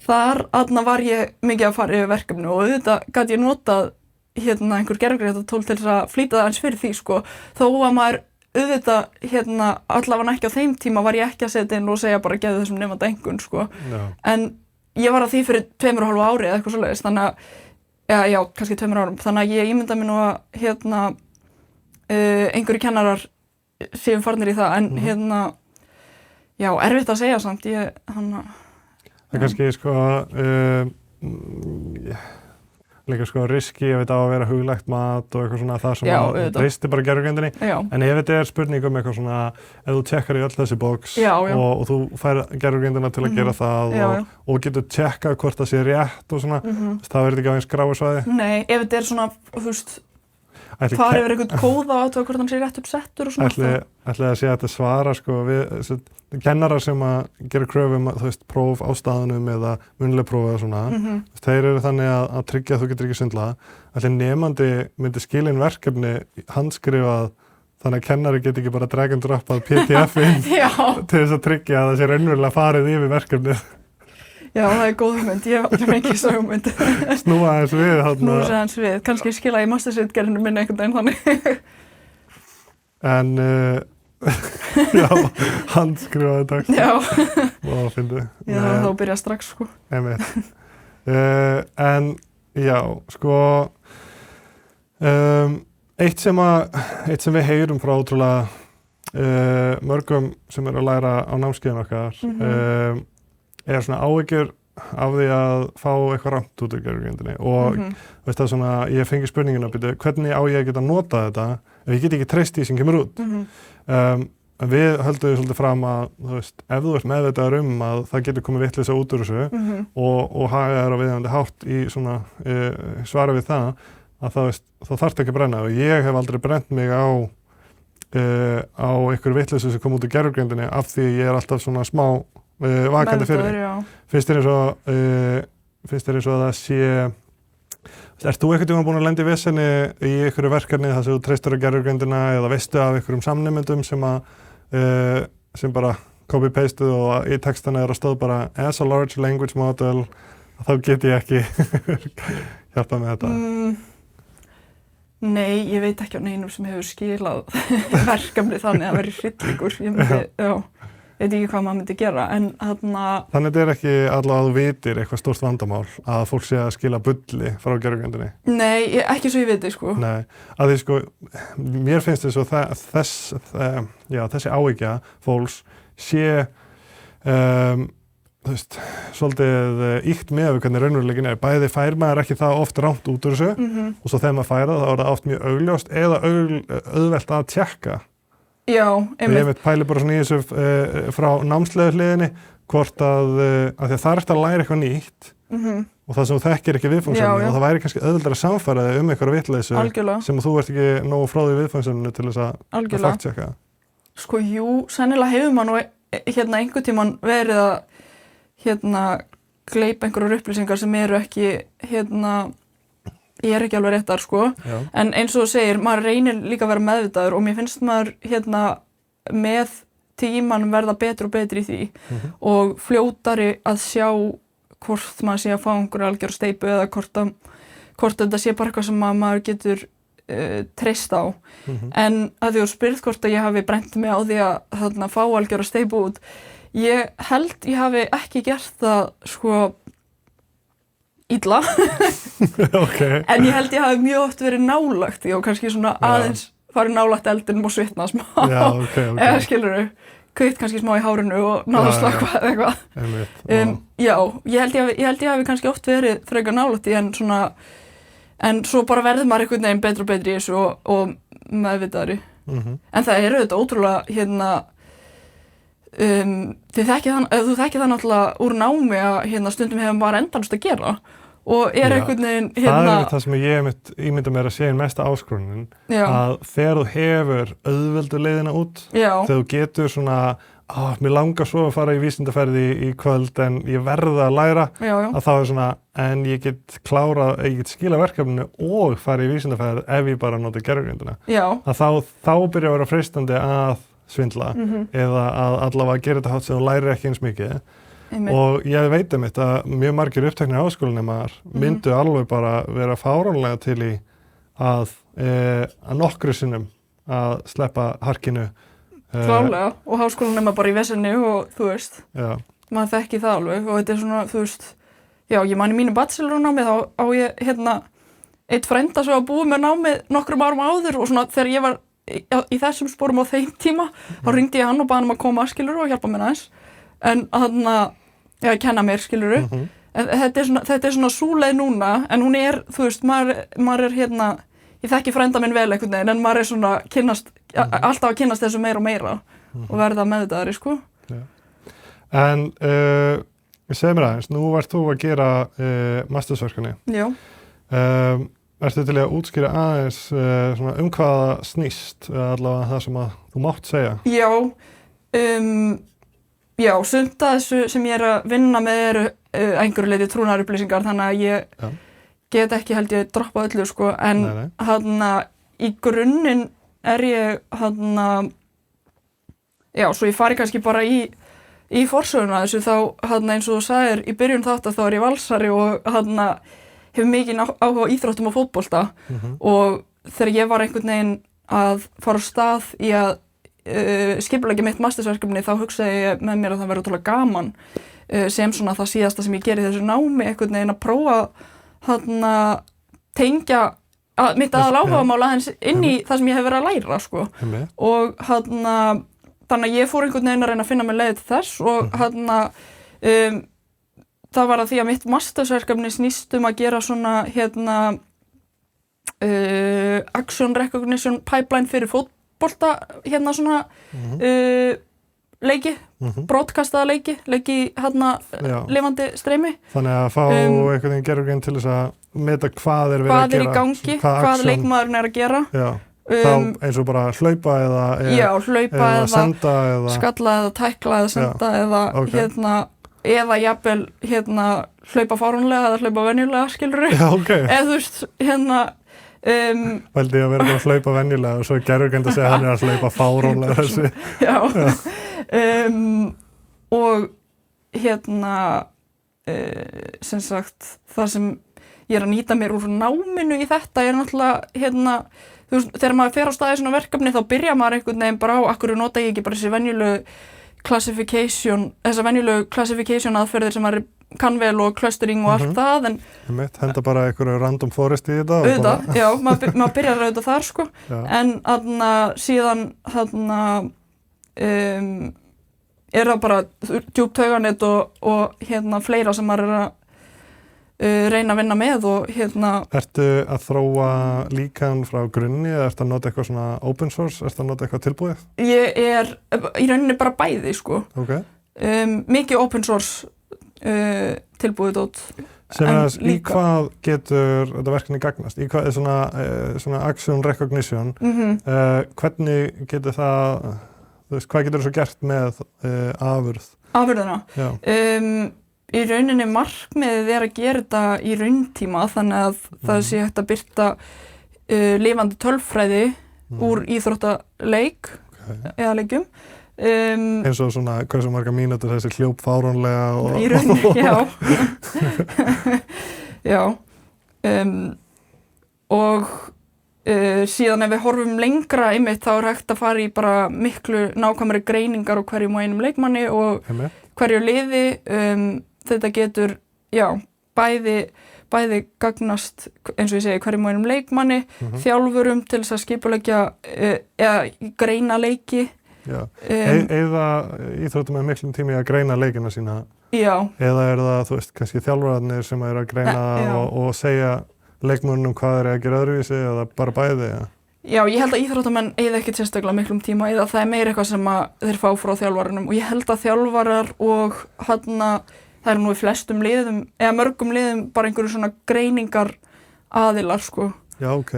Þar var ég mikið að fara yfir verkefni og auðvitað gat ég notað einhver gervigreindartól til þess að flýta það eins fyrir því sko. Þó að maður auðvitað allavega ekki á þeim tíma var ég ekki að setja inn og segja bara gefðu þessum nemanda einkunn sko. En ég var að því fyrir 2,5 ári eða eitthvað svoleiðis, þannig að, já, kannski 2 árum, þannig að ég ímynda mér nú að einhverju kennarar séum farnir í það, en já, erfitt að segja samt, Það kannski, sko, líka sko riski, ég veit á að vera huglægt mat og eitthvað svona það sem treystir bara gervigreindinni, en ef þetta spurning eitthvað svona, ef þú tjekkar í öll þessi box og þú fær gervigreindina til að gera það og getur tjekkað hvort það sé rétt og svona, þá þetta ekki á eins gráusvæði? Nei, ef þetta svona, þú veist, fara yfir einhvern kóða og hvort hann sé rétt uppsettur og svona. Ætli að sé að þetta svara sko við kennarar sem að gera kröfum, þú veist, próf á staðnum eða munnleg próf eða svona, þeir eru þannig að tryggja að þú getur ekki svindlað. Ætli nemandi myndi skila inn verkefni handskrifað þannig að kennari geti ekki bara drag and droppað PDF-in til þess að tryggja að það sé raunverulega farið yfir verkefnið. Já, það góð hugmynd, ég hef aldrei mikið svo hugmynd. Snúa aðeins við. Snúa aðeins við, kannski skila í mastersritgerðinu minni einhvern veginn þannig. En, já, handskrifaði dags. Já. Vá, fyndið. Já, það þá byrja strax, sko. Einmitt. En, já, sko, eitt sem við heyrum frá ótrúlega mörgum sem að læra á námskeiðum okkar, svona áhyggjur af því að fá eitthvað rangt út úr gervigreindinni og veist það svona, ég fengi spurninguna hvernig á ég að geta notað þetta ef ég get ekki treyst því sem kemur út. Við höldum svolítið fram að þú veist, ef þú ert meðvitaður að það getur komið vitleysa út úr þessu og haga þér á viðeigandi hátt í svona svara við það að þá þarftu ekki að brenna og ég hef aldrei brennt mig á einhverju vitleysu sem kom út úr gervigreindinni af því ég alltaf svona smá vakandi fyrir. Finnst þér eins og að það sé ert þú einhvern tímann búin að lenda í vesenni í einhverju verkefni þar sem þú treystir á gervigreindina eða veistu af einhverjum samnemendum sem bara copy-pasteðu og í textana að stóð bara as a large language model þá get ég ekki hjálpað með þetta? Nei, ég veit ekki á neinum sem hefur skilað verkefni þannig að vera hryllingur. Ég veit ekki hvað maður myndi gera, en Þannig þetta ekki allavega að þú vitir eitthvað stórt vandamál að fólk sé að skila bulli frá gervigreindinni? Nei, ekki svo ég viti, sko. Nei, að því sko, mér finnst þess að þessi áhyggja fólks sé þú veist, svolítið íkt með hvernig raunveruleikin bæði fær maður ekki það oft rangt út úr þessu og svo þegar maður fær það þá er það oft mjög augljóst eða auðvelt að tjekka. Já, einmitt. Ég pæli bara svona í þessu frá námslegu hliðinni hvort að því að það er að læra eitthvað nýtt og það sem þú þekkir ekki viðfangsefni og það væri kannski auðveldara að samfæra þig einhverja vitleysu sem þú ert ekki nógu frá því viðfangsefninu til þess að fact-checka. Sko, jú, sennilega hefur maður nú einhvern tímann verið að gleypa einhverjar upplýsingar sem eru ekki ég er ekki alveg réttar, sko. Já. En eins og þú segir, maður reynir líka að vera meðvitaður og mér finnst maður með tímanum verða betur og betri í því og fljótari að sjá hvort maður sé að fá einhverju algjör steypu eða hvort þetta sé bara eitthvað sem maður getur treyst á. En að því þú spyrð hvort að ég hafi brent mig á því að fá algjör steypu út, ég held ég hafi ekki gert það, sko, illa okay. En ég held ég hafi mjög oft verið nálægt því og kannski svona aðeins farið nálægt eldinum og svitna smá eða skilurðu, kveikt kannski smá í hárinu og náðu slakka eða eitthvað. Já, ég held ég hafi kannski oft verið frekar nálægt því en svo bara verður maður einhvern veginn betri og betri í þessu og meðvitaðri. En það er auðvitað ótrúlega þú þekkir það náttúrulega úr námi að stundum hefur bara endalaust að gera og einhvern veginn það er það sem ég ímynda mér að sé mesta áskorunin að þegar þú hefur auðveldu leiðina út þegar þú getur svona mér langar svo að fara í vísindaferði í kvöld en ég verða að læra að þá er svona en ég get skila verkefninu og fara í vísindaferð ef ég bara nota gervigreindina að þá byrja að vera freistandi að svindla eða að allavega gera þetta hátt sem þú lærir ekki eins mikið og ég veit að mjög margir uppteknir háskólanemar myndu alveg bara vera fáránlega til í að nokkru sinnum að sleppa harkinu klálega og háskólanemar bara í vesenni og þú veist maður þekki það alveg og þetta er svona þú veist ég man í mínu bachelornámi þá á ég eitt frænda sem var búið með námið nokkrum árum áður og svona þegar ég var í þessum sporum á þeim tíma þá ringdi ég hann og baði hann að koma skilurðu og hjálpa mér aðeins en að kenna mér skilurðu en þetta er svona súleið núna en hún er, þú veist, maður er ég þekki frænda minn vel einhvern veginn en maður er svona alltaf að kynnast þessu meira og meira og verða meðvitaðri, sko. En segð mér aðeins, nú ert þú að gera mastersverkefni. Já. Ertu til að útskýra aðeins svona hvaða snýst allavega það sem að þú mátt segja? Já, sumt að þessu sem ég er að vinna með eru einhverju leyti trúnaðarupplýsingar þannig að ég get ekki held ég droppa öllu sko en í grunninn er ég svo ég fari kannski bara í forsöguna þessu þá eins og þú sagðir í byrjun þátt að þá er ég valsari og hefur mikið áhuga á íþróttum og fótbolta og þegar ég var einhvern veginn að fara á stað í að skipuleggja mitt mastersverkefni þá hugsaði ég með mér að það verður ótrúlega gaman sem svona það síðasta sem ég geri þessu námi einhvern veginn að prófa tengja mitt aðaláhugamál aðeins inn í það sem ég hef verið að læra sko og þannig að ég fór einhvern veginn að reyna að finna mér leið til þess og það var að því að mitt mastersverkefni snýst að gera svona action recognition pipeline fyrir fótbolta svona leiki, broadcastaða leiki lifandi streymi. Þannig að fá einhvern veginn gerðuginn til þess að meta hvað er verið að gera. Hvað er í gangi, hvað leikmaðurinn er að gera. Já, þá eins og bara hlaupa eða senda eða skalla eða tækla eða senda eða eða jafnvel hlaupa fáránlega eða hlaupa venjulega skilurðu eða þú veist Vældi ég að vera að hlaupa venjulega og svo gerðugreind að segja hann er að hlaupa fáránlega þessi og sem sagt það sem ég er að nýta mér úr náminu í þetta er náttúrulega þú veist, þegar maður fer á staði svona verkefni þá byrja maður einhvern veginn bara á akkur nota ég ekki bara þessi venjulegu þessar venjulegu classification aðferðir sem maður kann vel og clustering og allt það en henda bara einhverju random forest í þetta auðvitað, já, maður byrjar auðvitað þar sko en síðan er það bara djúp tauganet og fleira sem maður er að reyna að vinna með og Ertu að þróa líkan frá grunni eða ertu að nota eitthvað svona open source, ertu að nota eitthvað tilbúið? Ég er í rauninni bara bæði, sko. Ok. Mikið open source tilbúið dót. Sem að í hvað getur þetta verkefni gagnast? Í hvað er svona action recognition? Hvernig getur það, þú veist, hvað getur þú svo gert með afurð? Afurðina? Já. Í rauninni markmiðið er að gera þetta í rauntíma þannig að það sé hægt að birta lifandi tölfræði úr íþróttaleik eða leikjum. Eins og svona hversu marga mínútur þessi hljóp fáránlega Í rauninni, já. Já. Og síðan ef við horfum lengra einmitt þá er hægt að fara í bara miklu nákvæmari greiningar á hverjum og einum leikmanni og hverju liði. Þetta getur, bæði gagnast, eins og ég segi, hverjum og einum leikmanni, þjálfurum til þess að skipuleggja eða greina leiki. Já, eða íþróttum með miklum tími að greina leikina sína. Já. Eða er það, þú veist, kannski þjálfararnir sem eru að greina og segja leikmönnum hvað þeir að gera öðruvísi eða bara bæði, Já, ég held að íþróttamenn eyða ekkert sérstaklega miklum tíma eða það er meira eitthvað sem þeir fá frá þjálfararnum og ég held að þjálfarar og það eru nú í flestum liðum, eða mörgum liðum bara einhverju svona greiningar aðilar, sko. Já, ok.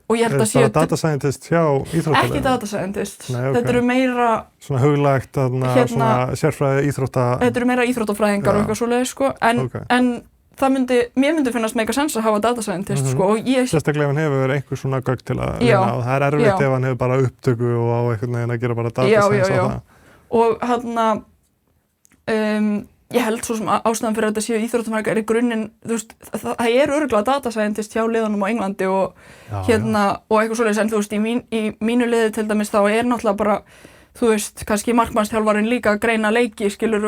Og ég held að bara data scientist hjá íþróttaleik? Ekki data scientist. Nei, ok. Þetta eru meira svona huglægt, svona sérfræði íþrótta... Þetta eru meira íþróttafræðingar og eitthvað svoleiðis, sko. En mér myndi finnast mega sens að hafa data scientist, sko. Sérstaklega ef hann hefur einhver svona gögn til að vinna og það er erfitt ef hann hefur bara upptöku og á einhvern veginn að gera bara data science á það. Og ég held svo sem ástæðan fyrir að þetta séu íþróttafræðingar í grunninn, þú veist, það er örugglega data scientist hjá liðunum á Englandi og og eitthvað svoleiðis, en þú veist, í mínu liði til dæmis þá er náttúrulega bara, þú veist, kannski markmannsþjálfarinn líka að greina leiki, skilur,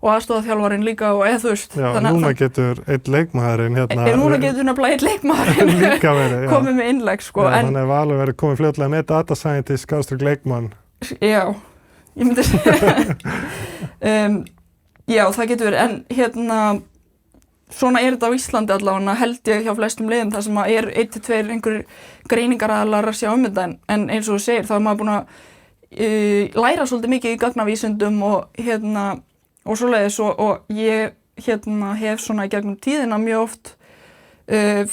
og aðstoðarþjálfarinn líka og eða þú veist. Já, núna getur einn leikmaðurinn Núna getur nefnilega einn leikmaðurinn líka verið, komið með innlegg, sko. Þannig að alveg verið komið fljótlega með data scientist, gástrygg leikmann. Já, ég myndi segja. Já, það getur verið, en svona er þetta á Íslandi allavega, held ég hjá flestum liðum þar sem er 1-2 einhverjir greiningaraðilar að sjá þetta, en eins og þú segir, þá er maður búin að læra svolítið mikið í gagnavísindum og svoleiðis og ég hef svona í gegnum tíðina mjög oft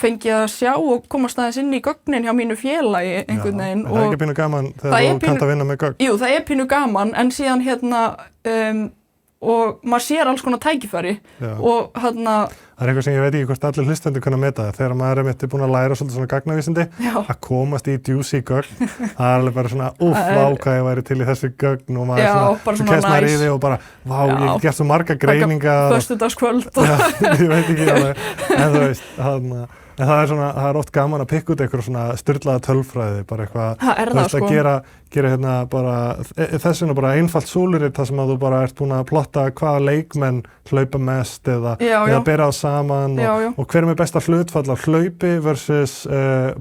fengið að sjá og komast aðeins inn í gögnin hjá mínu félagi einhvern veginn. Það er ekki pínu gaman þegar þú kannt að vinna með gögn? Jú, það er pínu gaman, en síðan og maður sér alls konar tækifæri og það er eitthvað sem ég veit ekki hvort allir hlustendur kunna meta það þegar maður er búin að læra svolítið svona gagnavísindi að komast í juicy gögn það er alveg bara svona hvað ég væri til í þessi gögn og maður kemst maður í því og bara ég hef gert svo marga greiningar föstudagskvöld ég veit ekki alveg en þú veist en það er oft gaman að pikka út eitthvað svona sturlaða tölfræði, bara eitthvað að gera bara, þess vegna bara einfalt súlurit þar sem að þú bara ert búin að plotta hvaða leikmenn hlaupa mest eða bera á saman og hver er með besta hlutfall af hlaupi versus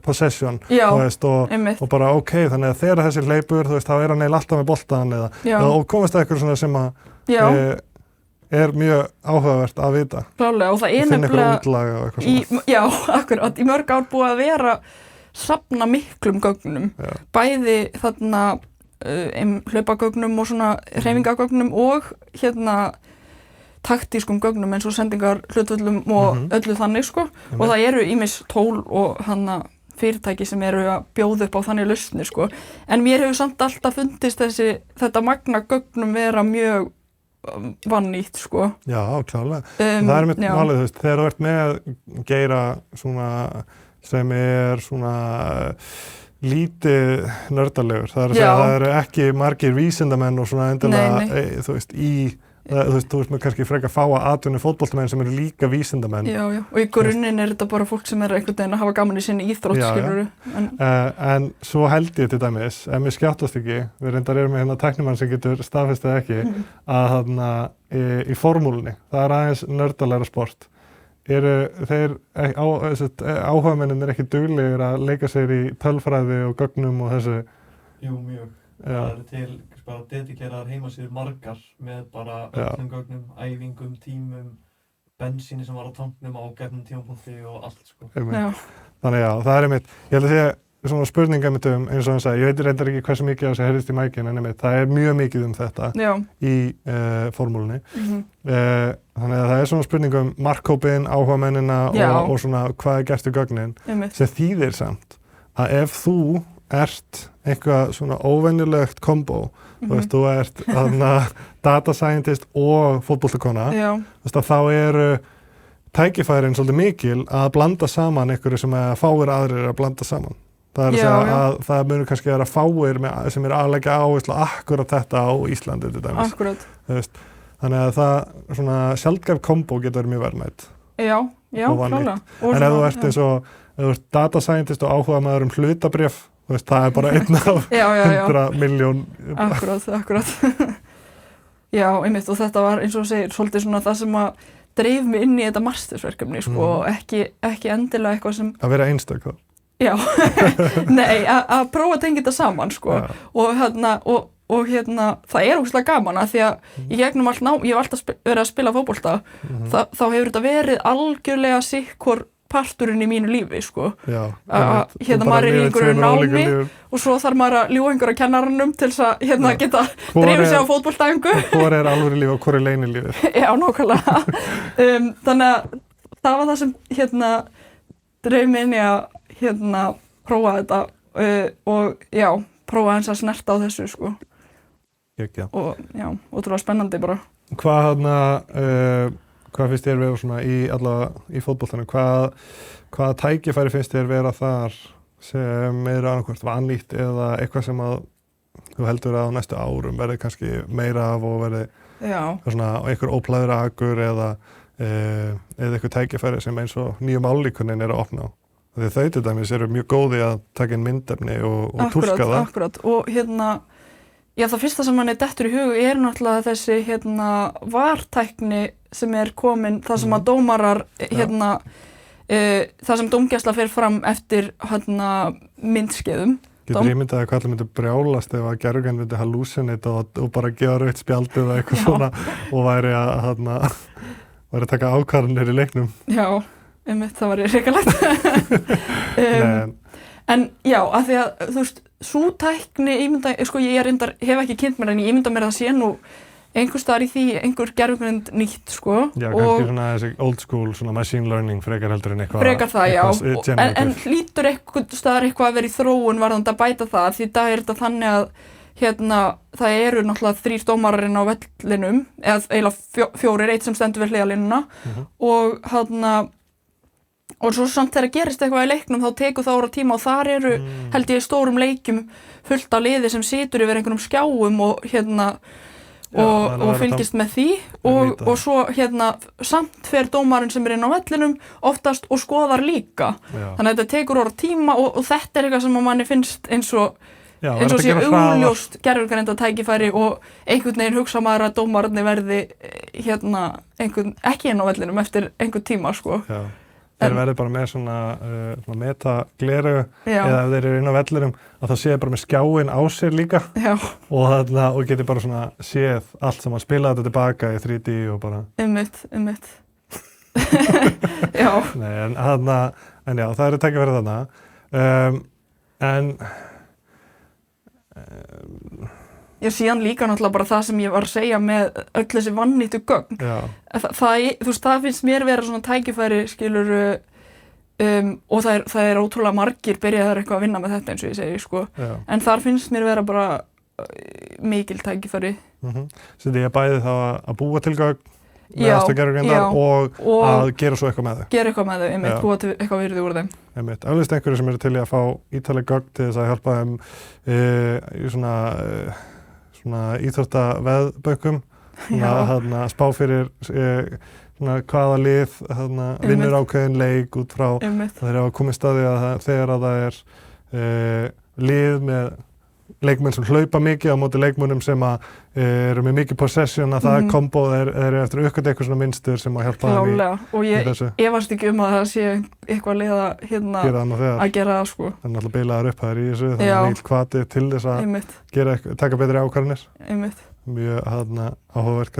possession og bara þannig að þegar þessi hlaupur, þá er hann eiginlega alltaf með boltan og komast að eitthvað svona sem að er mjög áhugavert að vita. Klálega, og það er nefnilega akkurat, í mörg ár búið að vera safna miklum gögnum, bæði þarna hlaupagögnum og svona hreyfingagögnum og taktískum gögnum eins og sendingar hlutvöllum og öllu þannig, sko, og það eru ýmis tól og fyrirtæki sem eru að bjóða upp á þannig lausnir, sko, en mér hefur samt alltaf fundist þetta magna gögnum vera mjög vannýtt, sko. Já, klárlega. Það er mitt málið, þú veist, þegar þú ert með geira svona sem er svona lítið nördalegur, það er að segja að það eru ekki margir vísindamenn og svona endilega, þú veist, þú veist með kannski frekar fáa atvinni fótboltamenn sem eru líka vísindamenn. Já, og í grunninn er þetta bara fólk sem er einhvern veginn að hafa gaman í sinni íþrótt, skilurðu. En svo held ég til dæmis, ef mér skjáttast ekki, við reyndar erum með tæknimann sem getur staðfestið ekki, að í formúlunni, það er aðeins nördalegra sport. Áhugamennin er ekki duglegir að leika sér í tölfræði og gögnum og þessu? Jú, mjög. Það eru til bara dedikeraðar heimasíður margar með bara öllum gögnum, æfingum, tímum, bensíni sem var á tanknum á gefnum tímapunkti og allt, sko. Þannig já, það einmitt, ég held að því svona spurningar eins og hann sagði, ég veit reyndar ekki hversu mikið á þessi heyrðist í mækinn, en einmitt, það mjög mikið þetta í formúlunni. Þannig að það svona spurningum markhópinn, áhugamennina og svona hvað gert í gögnin, sem þýðir samt að ef þú ert eitthvað svona óvenjulegt kombo, þú ert data scientist og fótboltakona, þá eru tækifærin svolítið mikil að blanda saman einhverju sem fáir aðrir að blanda saman. Það að segja að það munur kannski vera fáir sem að leggja áherslu akkurat þetta á Íslandi til dæmis. Akkurat. Þannig að það svona sjaldgæf kombo getur verið mjög verðmætt. Já, klálega. En ef þú ert eins og ef þú ert data scientist og áhugamaður hlutabréf, það bara einn af 100 milljón. Akkurat. Já, einmitt, og þetta var eins og segir svolítið svona það sem að dreif mig inn í þetta mastersverkefni, sko, og ekki endilega eitthvað sem... Að vera einstök þá. Já, nei, að prófa að tengja þetta saman, sko, og það ógeðslega gaman að því að í gegnum allt ég hef alltaf verið að spila fótbolta, þá hefur þetta verið algjörlega sikkur parturinn í mínu lífi, sko. Já. Maður í einhverju námi og svo þarf maður að ljúga einhverja kennaranum til þess að geta drifið sig á fótboltaæfingu. Hvor alvöru líf og hvor leynilífið. Já, nákvæmlega. Þannig að það var það sem dreif mig inn í að prófa þetta og prófa eins að snerta á þessu, sko. Og ótrúlega spennandi bara. Hvað finnst þér vera svona í fótboltanum? Hvaða tækifæri finnst þér vera þar sem annarkvort vanlítt eða eitthvað sem að þú heldur að á næstu árum verði kannski meira af og verði svona einhver óplæður akur eða eitthvað tækifæri sem eins og nýju mállíkunin að opna á? Því þau til dæmis eru mjög góði að taka inn myndefni og túlka það. Akkurat, og það fyrsta sem manni dettur í hug náttúrulega þessi vartækni sem komin, það sem að dómarar það sem dómgæsla fer fram eftir myndskeiðum. Getur ímyndað að hvað allir myndi brjálast ef að gerðugan myndi hallucinate og bara gefa rautt spjald eða eitthvað svona og væri að taka ákvarðanir í leiknum. Já. Það var hrikalegt. En já, af því að þú veist, sú tækni sko ég hef ekki kynnt mér en ég ímynda mér að það sé nú einhvers staðar í því einhver gervigreind nýtt, sko. Já, kannski svona þessi old school, svona machine learning frekar heldur en eitthvað. Frekar það, já. En hlýtur einhvers staðar eitthvað að vera í þróun varðandi að bæta það, því í dag þetta þannig að það eru náttúrulega 3 dómararinn á vellinum, eða eiginlega 4, 1 sem stendur við hliðarlínuna og svo samt þegar gerist eitthvað í leiknum þá tekur það ára tíma og þar eru held ég stórum leikjum fullt af liði sem situr yfir einhverjum skjáum og og fylgist með því og svo samt fer dómarinn sem inn á vellinum oftast og skoðar líka. Þannig að þetta tekur ára tíma og þetta eitthvað sem manni finnst eins og sé augljóst gervigreindar tækifæri og einhvern veginn hugsa maður að dómararnir verði ekki inn á vellinum eftir einhvern tíma, sko. Þeir verður bara með svona metagleru eða ef þeir eru inn á vellinum að það sé bara með skjáinn á sér líka og getur bara svona séð allt sem að spila þetta tilbaka í 3D og bara... Einmitt. Já. Nei, en já, það eru tækifæri þarna. Síðan líka náttúrulega bara það sem ég var að segja með öll þessi vannýttu gögn. Það finnst mér vera svona tækifæri, skilur, og það ótrúlega margir byrjaðar eitthvað að vinna með þetta eins og ég segi, sko. En þar finnst mér vera bara mikil tækifæri. Svo því að bæði þá að búa til gögn með aðstöðgerðugreindar og að gera svo eitthvað með þau. Gera eitthvað með þau, einmitt, búa til eitthvað virði úr þeim. Einmitt, eflaust einhverju sem eru til í að fá ítarleg gögn til þess að hjálpa þeim í svona íþróttaveðbökkum, spá fyrir hvaða lið vinnur ákveðin leik út frá þeir hafa komið staði að þegar að það er lið með leikmenn sem hlaupa mikið á móti leikmennum sem að eru með mikið possession að það komboð er eftir aukvöld eitthvað svona mynstur sem að hjálpa þeim í þessu. Og ég varst ekki að það sé eitthvað liða að gera það sko. Það er náttúrulega bilaðar upp þær í þessu, þannig að mikil hvati til þess að taka betri ákvarðanir. Mjög áhugavert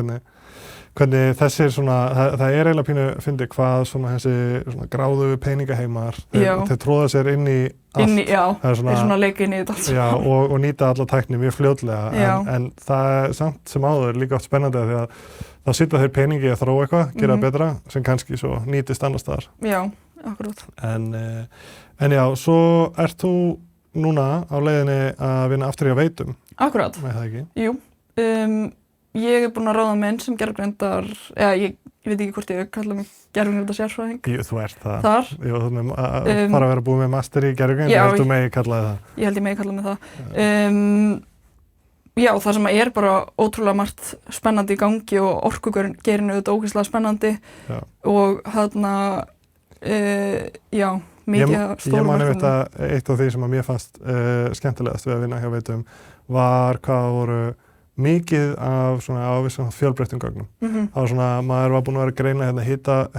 hvernig þessir svona, það er eiginlega pínu fyndi hvað svona þessi svona gráðu peningaheimar, þeir tróða sér inn í allt. Þeir svona leika inn í þetta allt. Já, og nýta alla tækni mjög fljótlega, en það er samt sem áður líka oft spennandi því að þá sitja þeir peningi að þróa eitthvað, gera betra, sem kannski svo nýtist annars staðar. Já, akkurát. En já, svo ert þú núna á leiðinni að vinna aftur í að veitum. Akkurát. Nei, það ekki? Jú. Ég er búin að ráða menn sem gervigreindar, ég veit ekki hvort ég kalla mig gervigreindar sérfræðing. Jú, þú ert það. Þar. Jú, þú erum bara að vera búið með master í gervigreind, ég held þú megi kallaði það. Ég held ég megi kallaði mig það. Já, það sem er bara ótrúlega margt spennandi í gangi og orkugeirinn auðvitað ógeðslega spennandi og þarna, mikið stórum Ég man einmitt að eitt af því sem að mér fannst skemmtilegast við að vinna hjá veitum var hvað voru mikið af svona ávísum fjölbreyttum gögnum. Það var svona, maður var búinn að vera að greina hérna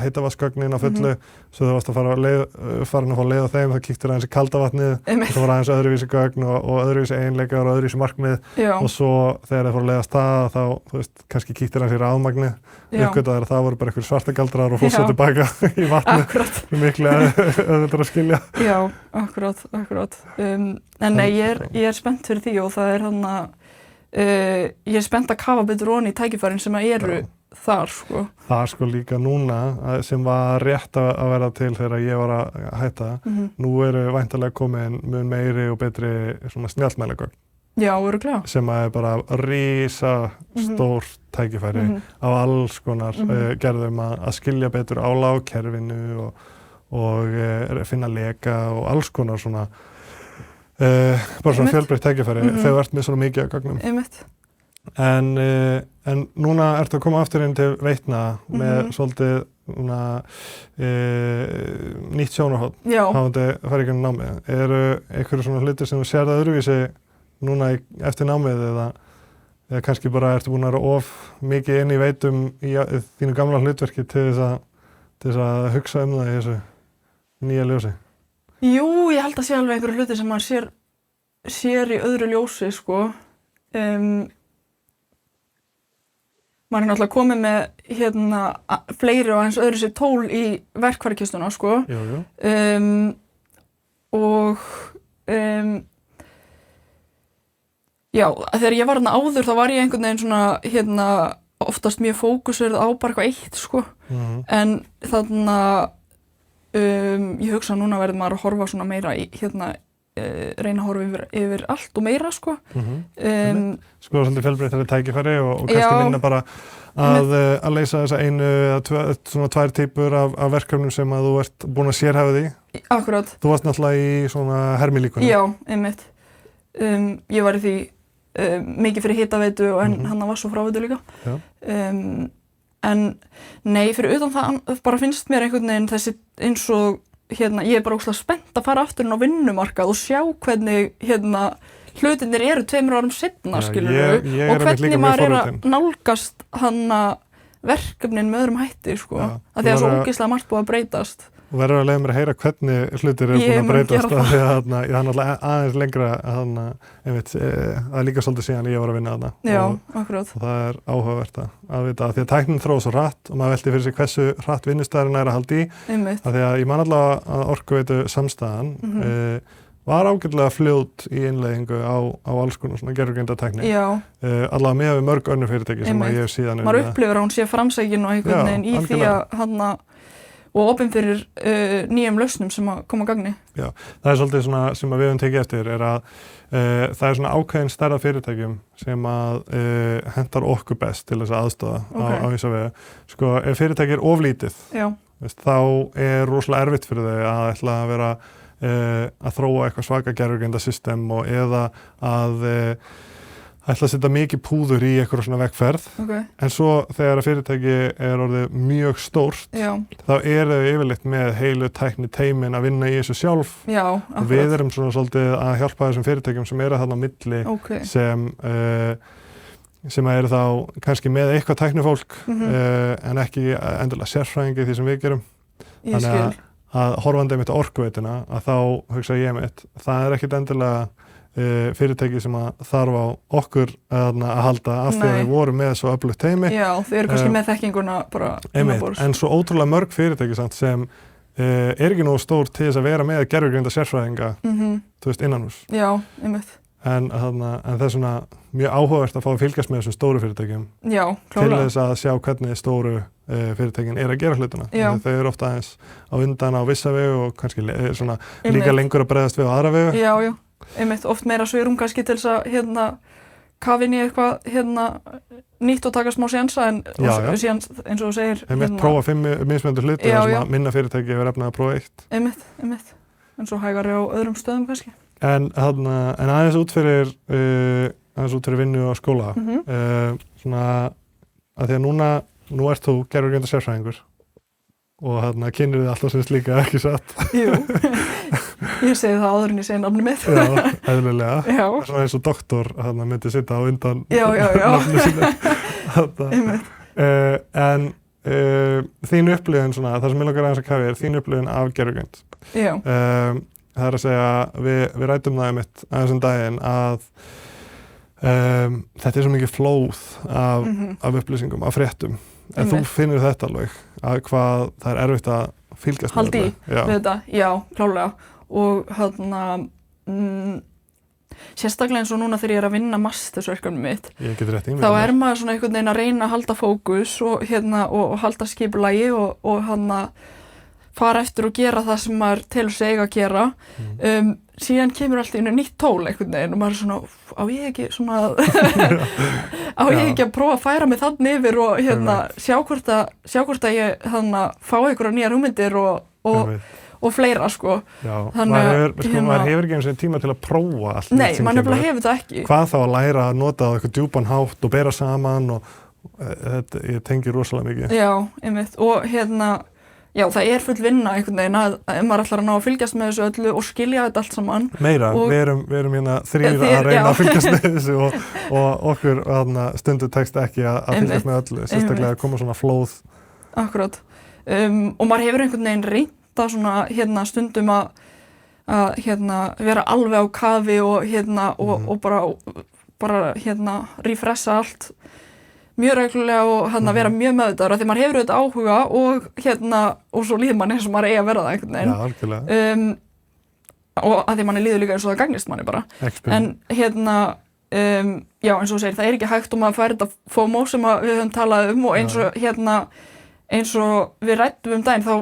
heitavatnsgögnin á fullu, svo þú varst að fara að fá leið á þeim, þá kíktir aðeins í kalda vatnið, og það var aðeins öðruvísi gögn og öðruvísi eiginleikar og öðruvísi markmið og svo þegar þeir fóru að leiða stað þá, þú veist, kannski kíktir aðeins í rafmagnið, uppgötaðir að það voru bara einhverjir svartagaldrar og fór tilbaka í vatnið, miklu auðvitað að skilja. Já, akkurát. En nei, ég er spennt fyrir því og það er þarna ég er spennt að kafa betur ofan í tækifærin sem eru þar sko. Það sko líka núna sem var rétt að vera til þegar ég var að hætta. Nú eru væntanlega komin mun meiri og betri svona snjallmælagögn. Já, örugglega. Sem er bara rísa stór tækifæri á alls konar gerðum að skilja betur á lágkerfinu og finna leka og alls konar svona bara svona fjölbreytt tækifæri þegar þú ert með svona mikið af gögnum. En núna ertu að koma aftur inn til Veitna með svolítið nýtt sjónarhorn hafandi farið í gegnum námið. Eru einhverju svona hlutir sem þú sérð öðruvísi núna eftir námið eða kannski bara ertu búin að vera of mikið inn í Veitum í þínu gamla hlutverki til þess að hugsa það í þessu nýja ljósi? Jú, ég held að sé alveg einhverju hluti sem maður sér í öðru ljósi, sko. Maður er náttúrulega komið með fleiri og eins öðru sér tól í verkfærakistuna, sko. Jú. Já, þegar ég var þarna áður þá var ég einhvern veginn svona, oftast mjög fókuserð á bara eitthvað eitt, sko. En þarna ég hugsa að núna verður maður að horfa svona meira í reyna að horfa yfir allt og meira sko. Sko svolítið fjölbreyttari tækifæri og kannski minna bara að leysa þessa einu eða svona tvær típur af verkefnum sem að þú ert búin að sérhæfa því. Akkurát. Þú varst náttúrulega í svona hermilíkunum. Já, einmitt. Ég var í því mikið fyrir hitaveitu en hann var svo fráveitu líka. En nei, fyrir utan það bara finnst mér einhvern veginn þessi eins og ég er bara ógeðslega spennt að fara aftur inn á vinnumarkað og sjá hvernig hlutirnir eru 2 árum seinna, skilurðu, og hvernig maður er að nálgast verkefnin með öðrum hætti, sko, að því að svo ógeðslega margt búið að breytast. Og verður að leiða mér að heyra hvernig hlutir eru búin að breytast af því að ég hann alltaf aðeins lengra einmitt, það er líka svolítið síðan ég var að vinna þarna. Já, akkurát. Og það er áhugavert að vita að því að tæknin þróast svo hratt og maður velti fyrir sig hversu hratt vinnustæðurinn er að halda í. Einmitt. Að því að ég man allavega að Orkuveitu samstæðan var ágætlega fljót í innleiðingu á alls konar svona gervigreindartækni. Já. Allavega með við mörg önnur fyrirtæki sem að ég hef síðan maður upplifir að hún sé framsækin og einhvern veginn í því að og opinn fyrir nýjum lausnum sem að koma að gagni. Já, það er svolítið svona sem við höfum tekið eftir er að það er svona ákveðin stærra fyrirtækjum sem að hentar okkur best til þess að aðstoða á þessa vegu. Sko, ef fyrirtæki er oflítið, þá er rosalega erfitt fyrir þau að ætla að vera að þróa eitthvað svaka gervigreindarsystem og eða að ætla að setja mikið púður í eitthvað svona vegferð en svo þegar að fyrirtæki er orðið mjög stórt þá eru þau yfirleitt með heilu tækni teymin að vinna í þessu sjálf og við erum svona svolítið að hjálpa þessum fyrirtækjum sem eru þarna á milli sem eru þá kannski með eitthvað tæknifólk en ekki endilega sérfræðingi því sem við gerum þannig að horfandi mitt á orkuveituna að þá hugsa ég mitt það ekkert endilega fyrirtæki sem að þarf á okkur að halda af því að við vorum með svo öflugt teymi Já, þau eru kannski með þekkinguna bara en svo ótrúlega mörg fyrirtæki samt sem er ekki nógu stór til þess að vera með gervigreinda sérfræðinga þú veist innanhús Já, einmitt en það er svona mjög áhugavert að fá að fylgjast með þessum stóru fyrirtækjum Já, til þess að sjá hvernig stóru fyrirtækin er að gera hlutina þau eru ofta aðeins á undan á vissa vegu og kannski svona líka lengur að bregðast við á aðra vegu Já, einmitt oft meira svigrúm kannski til þess að kafa inn í eitthvað nýtt og taka smá sénsa en síðan eins og þú segir einmitt prófa 5 mismunandi hluti þar sem að minna fyrirtæki hefur efnað að prófa 1 einmitt en svo hægari á öðrum stöðum kannski en aðeins út fyrir vinnu og skóla svona að því að nú ert þú gervigreinda sérfræðingur og kynnir þið alltaf sem slíka ekki satt Jú, ég segi það áður en ég segi nafni mitt Já, eðlilega Svona eins og doktor myndi sitja á undan nafni sínu en þín upplifun svona, það sem ég langar aðeins að kafa þín upplifun af gervigreind það er að segja við ræddum það einmitt aðeins daginn að þetta er svo mikið flóð af upplýsingum, af fréttum en þú finnur þetta alveg að hvað það er erfitt að fylgjast með þetta Já, klálega og sérstaklega eins og núna þegar ég er að vinna mastersverkefni mitt þá er maður svona einhvern veginn að reyna að halda fókus og halda skipulagi og fara eftir og gera það sem maður telur sig eiga að gera síðan kemur alltaf inn nýtt tól einhvern veginn og maður er svona á ég ekki að prófa að færa mig þannig yfir og sjá hvort að ég fá einhverja nýjar hugmyndir og fleira sko maður hefur ekki eins og tíma til að prófa allt Nei, maður nefnilega hefur það ekki Hvað þá að læra að nota á eitthvað djúpan hátt og bera saman og ég tengi rosalega mikið Já, einmitt og Já, það er full vinna einhvern veginn að maður ætlar að ná að fylgjast með þessu öllu og skilja þetta allt saman. Meira, við erum hérna 3 að reyna að fylgjast með þessu og okkur stundu tekst ekki að fylgjast með öllu, sérstaklega að koma svona flóð. Akkurát. Og maður hefur einhvern veginn reynt að svona stundum að vera alveg á kafi og bara refressa allt mjög reglulega og vera mjög meðvitaður af því maður hefur auðvitað áhuga og svo líður manni eins og maður eigi að vera það einhvern veginn. Já, algjörlega. Og af því manni líður líka eins og það gagnist manni bara. En já, eins og þú segir, það er ekki hægt og maður fær þetta FOMO sem við höfum talað og eins og við ræddum daginn þá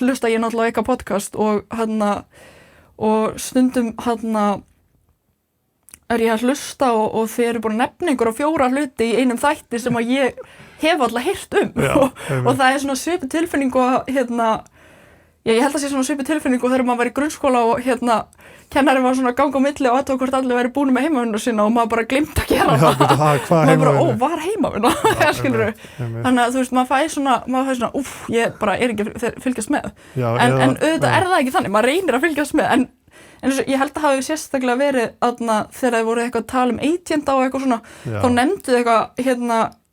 hlusta ég náttúrulega eitthvað podcast og stundum er ég að hlusta og þið eru búin að nefna einhverja 4 hluti í einum þætti sem að ég hef alltaf heyrt og það er svona svipuð tilfinning og ég held að sé svona svipuð tilfinning og þegar maður var í grunnskóla og kennarinn var svona að ganga á milli og aðtók hvort allir væri búin með heimavinnu sína og maður bara gleymd að gera maður bara, var heimavinna þannig að þú veist, maður fæði svona ég bara er ekki að fylgjast með en auðvitað er það ekki þannig, maður reynir að fylgjast með en ég held að hafi sérstaklega verið þegar þið voru eitthvað að tala agenta og eitthvað svona, þá nefndu eitthvað,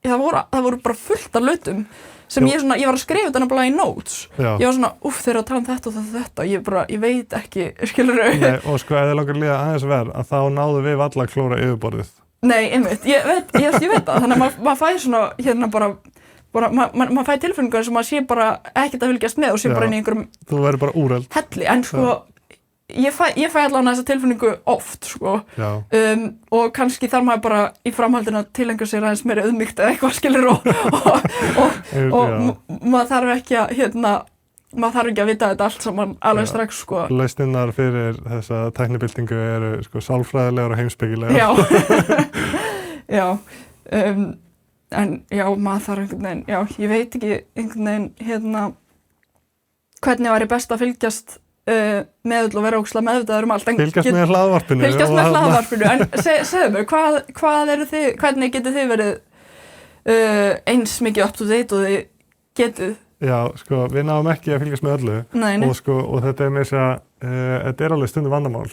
það voru bara fullt af hlutum sem ég var að skrifa þetta nefnilega í notes. Ég var svona, þeir eru að tala þetta og þetta, ég veit ekki, skilurðu. Nei, og sko, ef þið langar líða aðeins verð, að þá náðu við alla að klóra yfirborðið. Nei, einmitt, ég veit það, þannig að maður fæði svona, bara maður fæði tilfinningar sem maður sé bara ekkert að fylgjast með og sé bara inn í einhverjum þú verður bara úreld. Helli, en sko, ég fæ allavega þessa tilfinningu oft, sko, og kannski þarf maður bara í framhaldinu að tilengja sér aðeins meira auðmýkt eða eitthvað skilur og maður þarf ekki að vita þetta allt saman alveg strax, sko. Lausnirnar fyrir þessa tæknibyltingu eru, sko, sálfræðilegar og heimspekilegar. Já, en já, maður þarf einhvern veginn, ég veit ekki einhvern veginn, hvernig væri best að fylgjast meðull og vera ókslega meðvitaður allt. Fylgjast með hlaðvarpinu. Fylgjast með hlaðvarpinu, en segðu mér, hvað eru þið, hvernig getið þið verið eins mikið up to date og þið getið? Já, sko, við náum ekki að fylgjast með öllu. Nei. Og þetta er með þess að, þetta alveg stundum vandamál.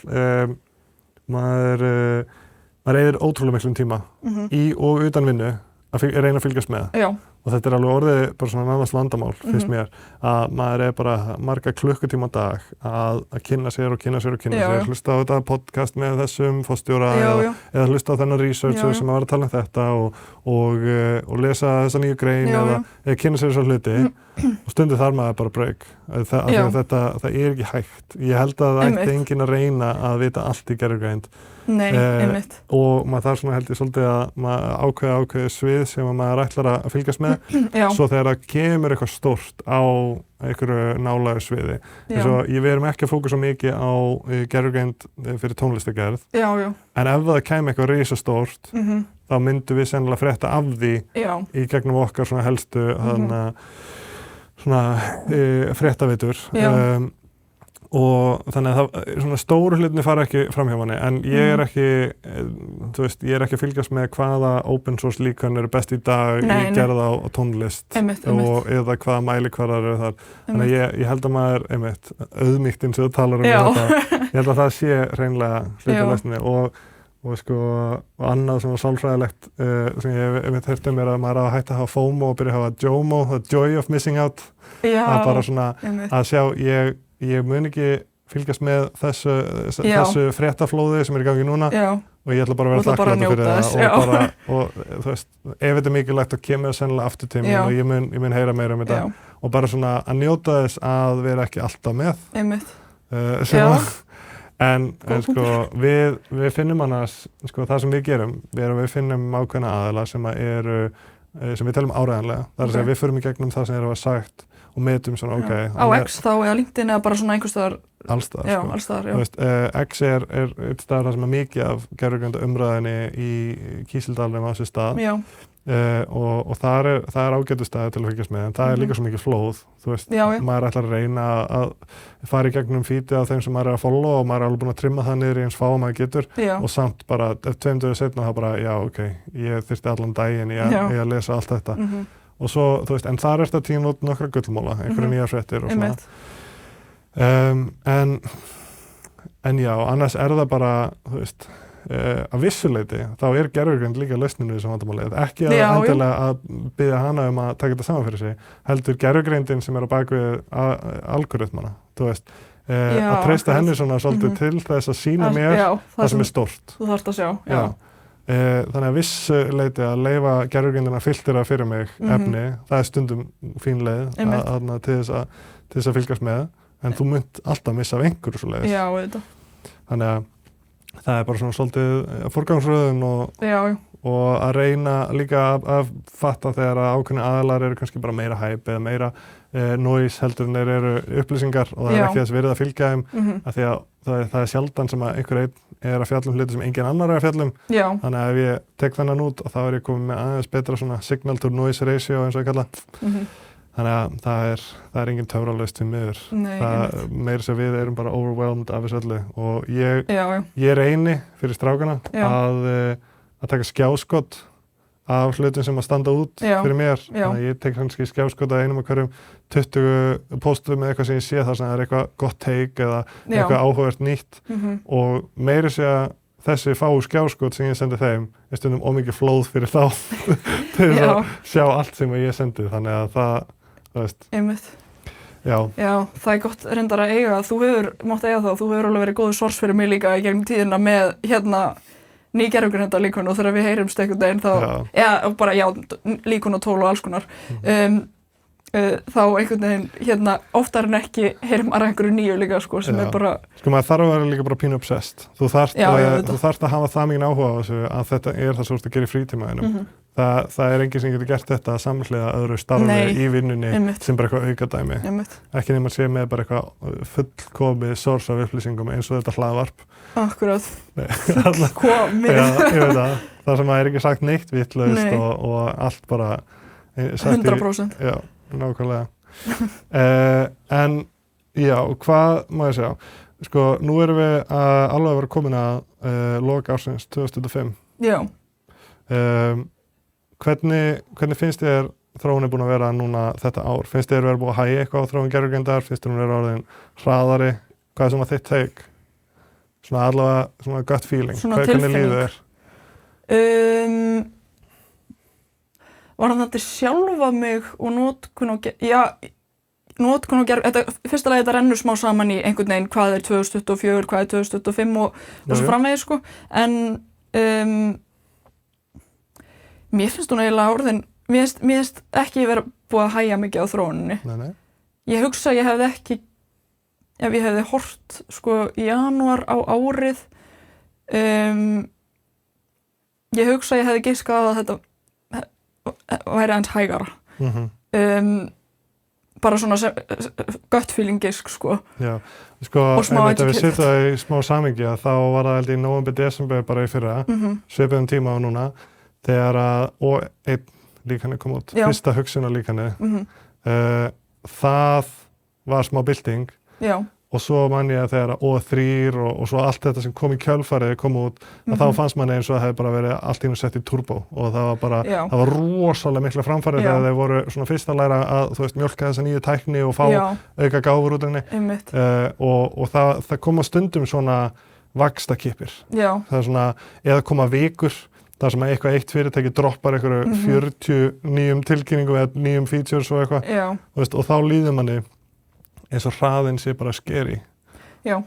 Maður eyðir ótrúlega miklum tíma í og utan vinnu að reyna að fylgjast með. Já. Og þetta alveg orðið bara svona nánast vandamál, finnst mér, að maður bara marga klukkutíma á dag að kynna sér, hlusta á þetta podcast með þessum forstjóra eða hlusta á þennan research sem að vera að tala um þetta og lesa þessa nýju grein eða kynna sér þessa hluti og stundum þarf maður bara break. Það er ekki hægt. Ég held að það ætti enginn að reyna að vita allt í gervigreind. Nei, einmitt. Og maður þarf svona held ég svolítið að maður ákveði svið sem maður ætlar að fylgjast með. Svo þegar það kemur eitthvað stórt á einhverju nálægu sviði. Við erum ekki að fókusa mikið á gervigreind fyrir tónlistagerð. En ef það kemur eitthvað risastórt, þá myndum við sennilega frétta af því í gegnum okkar svona helstu fréttavitur. Og þannig að svona stóru hlutinni fara ekki fram hjá manni, en ég er ekki, ég er ekki að fylgjast með hvaða open source líkan eru best í dag í gerð á tónlist og eða hvaða mælikvarðar eru þar. Þannig að ég held að maður, auðmýktinn sem þú talar þetta, ég held að það sé hreinlega hluti lesninni og annað svona sálfræðilegt sem ég heyrt mér að maður á að hætta að hafa FOMO og byrja að hafa JOMO, the joy of missing out, að bara svona að sjá, ég mun ekki fylgjast með þessu fréttaflóði sem er í gangi núna og ég ætla bara að vera þakklátur fyrir það og þú veist, ef þetta er mikilvægt þá kemur það sennilega aftur til mín og ég mun heyra meira þetta og bara svona að njóta þess að vera ekki alltaf með. En sko, við finnum annars, sko, það sem við gerum, við finnum ákveðna aðila sem við telum áreiðanlega. Það er að segja, við förum í gegnum það sem var sagt og metum svona, á X þá eða LinkedIn eða bara svona einhvers staðar? Allstaðar, sko. Allstaðar, Þú veist, X er eitt staðar þar sem mikið af gervigreinda umræðinni í Kísildalnum á þessu stað. Og það er ágætu staði til að fylgjast með, en það er líka svo mikið flóð, þú veist, maður ætlar að reyna að fara í gegnum feedið af þeim sem maður er að follow og maður er alveg búin að trimma það niður í eins fá maður getur og samt bara, ef 2 dögum seinna þá bara, ég þyrfti allan daginn í að lesa allt þetta og svo, þú veist, en þar er þetta tíma út nokkra gullmóla, einhverja nýjar fréttir og svona. En já, annars er það bara, þú veist, að vissuleyti, þá er gervigreind líka lausninu í þessum vandamálið. Ekki að endilega að biðja hana að taka þetta saman fyrir sig, heldur gervigreindin sem er á bakvið algoritmana, þú veist, að treysta henni svona svolítið til þess að sýna mér það sem er stórt. Þú þarft að sjá, Þannig að vissuleyti að leyfa gervigreindina að filtera fyrir mig efni, það er stundum fín leið til þess að fylgjast með, en þú munt alltaf missa af einhverju svo leiðis. Já, auðvitað. Þannig að það er bara svona svolítið forgangsröðun og að reyna líka að fatta þegar að ákveðni aðilar eru kannski bara meira hæp eða meira noise heldur en þeir eru upplýsingar og það er ekki þess verið að fylgja þeim af því að það er sjaldan sem að einhver einn er að fjalla hluti sem engin annar er að fjalla þannig að ef ég tek þennan út og þá er ég komið með aðeins betra svona signal to noise ratio eins og ég kalla þannig að það er engin töfralaust við miður. Meira sem við erum bara overwhelmed af þessu öllu og ég reyni fyrir strákana að taka skjáskot af hlutum sem að standa út fyrir mér. Þannig að ég tek kannski skjáskot af einum af hverjum 20 postum með eitthvað sem ég sé þar sem það er eitthvað gott take eða eitthvað áhugavert nýtt og meira sé að þessi fáu skjáskot sem ég sendi þeim er stundum ómikið flóð fyrir þá til að sjá allt sem ég sendi þannig að það Einmitt. Já, það er gott reyndar að eiga. Þú hefur mátt eiga það. Þú hefur alveg verið góður source fyrir mig líka í gegnum tíðina með ný gervigreinda líkun og þegar við heyrumst einhvern veginn þá, bara líkun og tól og alls konar. Þá einhvern veginn oftar en ekki heyrum að einhverju nýju líka sko sem er bara sko maður þarf að vera líka bara pínu obsessed þú þarft að hafa það mikið áhuga á þessu að þetta er það svo að gera í frítímaðinum það er enginn sem getur gert þetta samhliða öðru starfi í vinnunni sem bara eitthvað aukadæmi ekki nema að sé með bara eitthvað fullkomið source af upplýsingum eins og þetta hlaðvarp Akkurat fullkomið það sem að er ekki sagt neitt vitlaust og allt bara 100% nákvæmlega en Já, hvað má ég segja? Sko, nú erum við alveg að vera komin að lok ársins 2025. Já. Hvernig finnst þér þróunin búin að vera núna þetta ár? Finnst þér vera búin að hægja eitthvað á þróun gervigreindar? Finnst þér hún vera orðin hraðari? Hvað er svona þitt take? Svona allavega svona gut feeling. Svona Hvernig líður þér? Var þetta sjálfa mig og notkun og notkun og þetta fyrsta lagi þetta rennur smá saman í einhvern veginn hvað er 2024, hvað er 2025 og svo framvegis sko. En mér finnst hún eiginlega orðin, mér finnst ekki vera búið að hægja mikið á þróuninni. Nei. Ég hugsa að ég hefði ekki, ef ég hefði hort sko í janúar á árið, ég hugsa að ég hefði giskað að þetta væri aðeins hægara. Bara svona gut feeling gisk sko. Já, sko, ef við setja það í smá samhengi þá var það held í nóvember, desember bara í fyrra, svipuðum tíma á núna, þegar og einn líkani kom út, fyrsta hugsunar líkani, það var smá bylting. Já. Og svo man ég að þegar O3 og svo allt þetta sem kom í kjölfarið kom út, að þá fannst manni eins og það hefði bara verið allt í einu sett í turbo og það var bara, það var rosalega mikla framfærið þegar þeir voru svona fyrst að læra að, þú veist, mjólka þessa nýju tækni og fá auka gáfur út af henni. Og það koma stundum svona vaxtakipir. Já. Það er svona, eða koma vikur, þar sem eitthvað eitt fyrirtæki droppar einhverju 40 nýjum tilkynningum eða nýjum features og eitthvað. Já. Og þá líður manni eins og hraðinn sé bara scary. Já,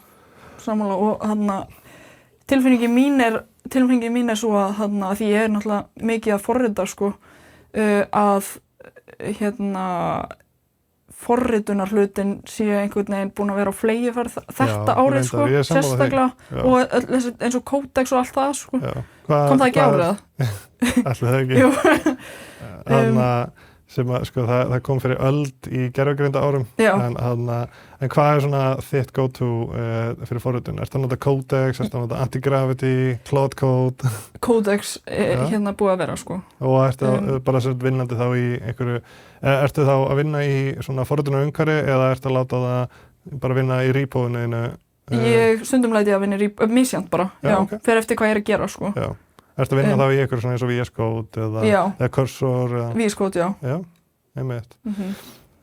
sammála og tilfinningin mín er svo að því ég er náttúrulega mikið að forrita sko að forritunar hlutin sé einhvern veginn búin að vera á fleygiferð þetta árið sko, sérstaklega og eins og Codex og allt það sko. Kom það ekki árið? Ætli það ekki. Jú. Sem að, sko, það kom fyrir öld í gervigreinda árum, en hvað er svona þitt go-to fyrir forritun? Ertu að nota Codex, ertu að nota Antigravity, Cloud Code? Codex búið að vera, sko. Og ertu bara vinnandi þá í einhverju, ertu þá að vinna í svona forritunarumhverfi eða ertu að láta það bara vinna í repóinu? Ég stundum læti að vinna í repóinu, misjant bara, okay. Fyrir eftir hvað ég er að gera, sko. Já. Ertu að vinna þá í einhverju svona eins og VS Code eða Cursor? VS Code, já. Já, einmitt.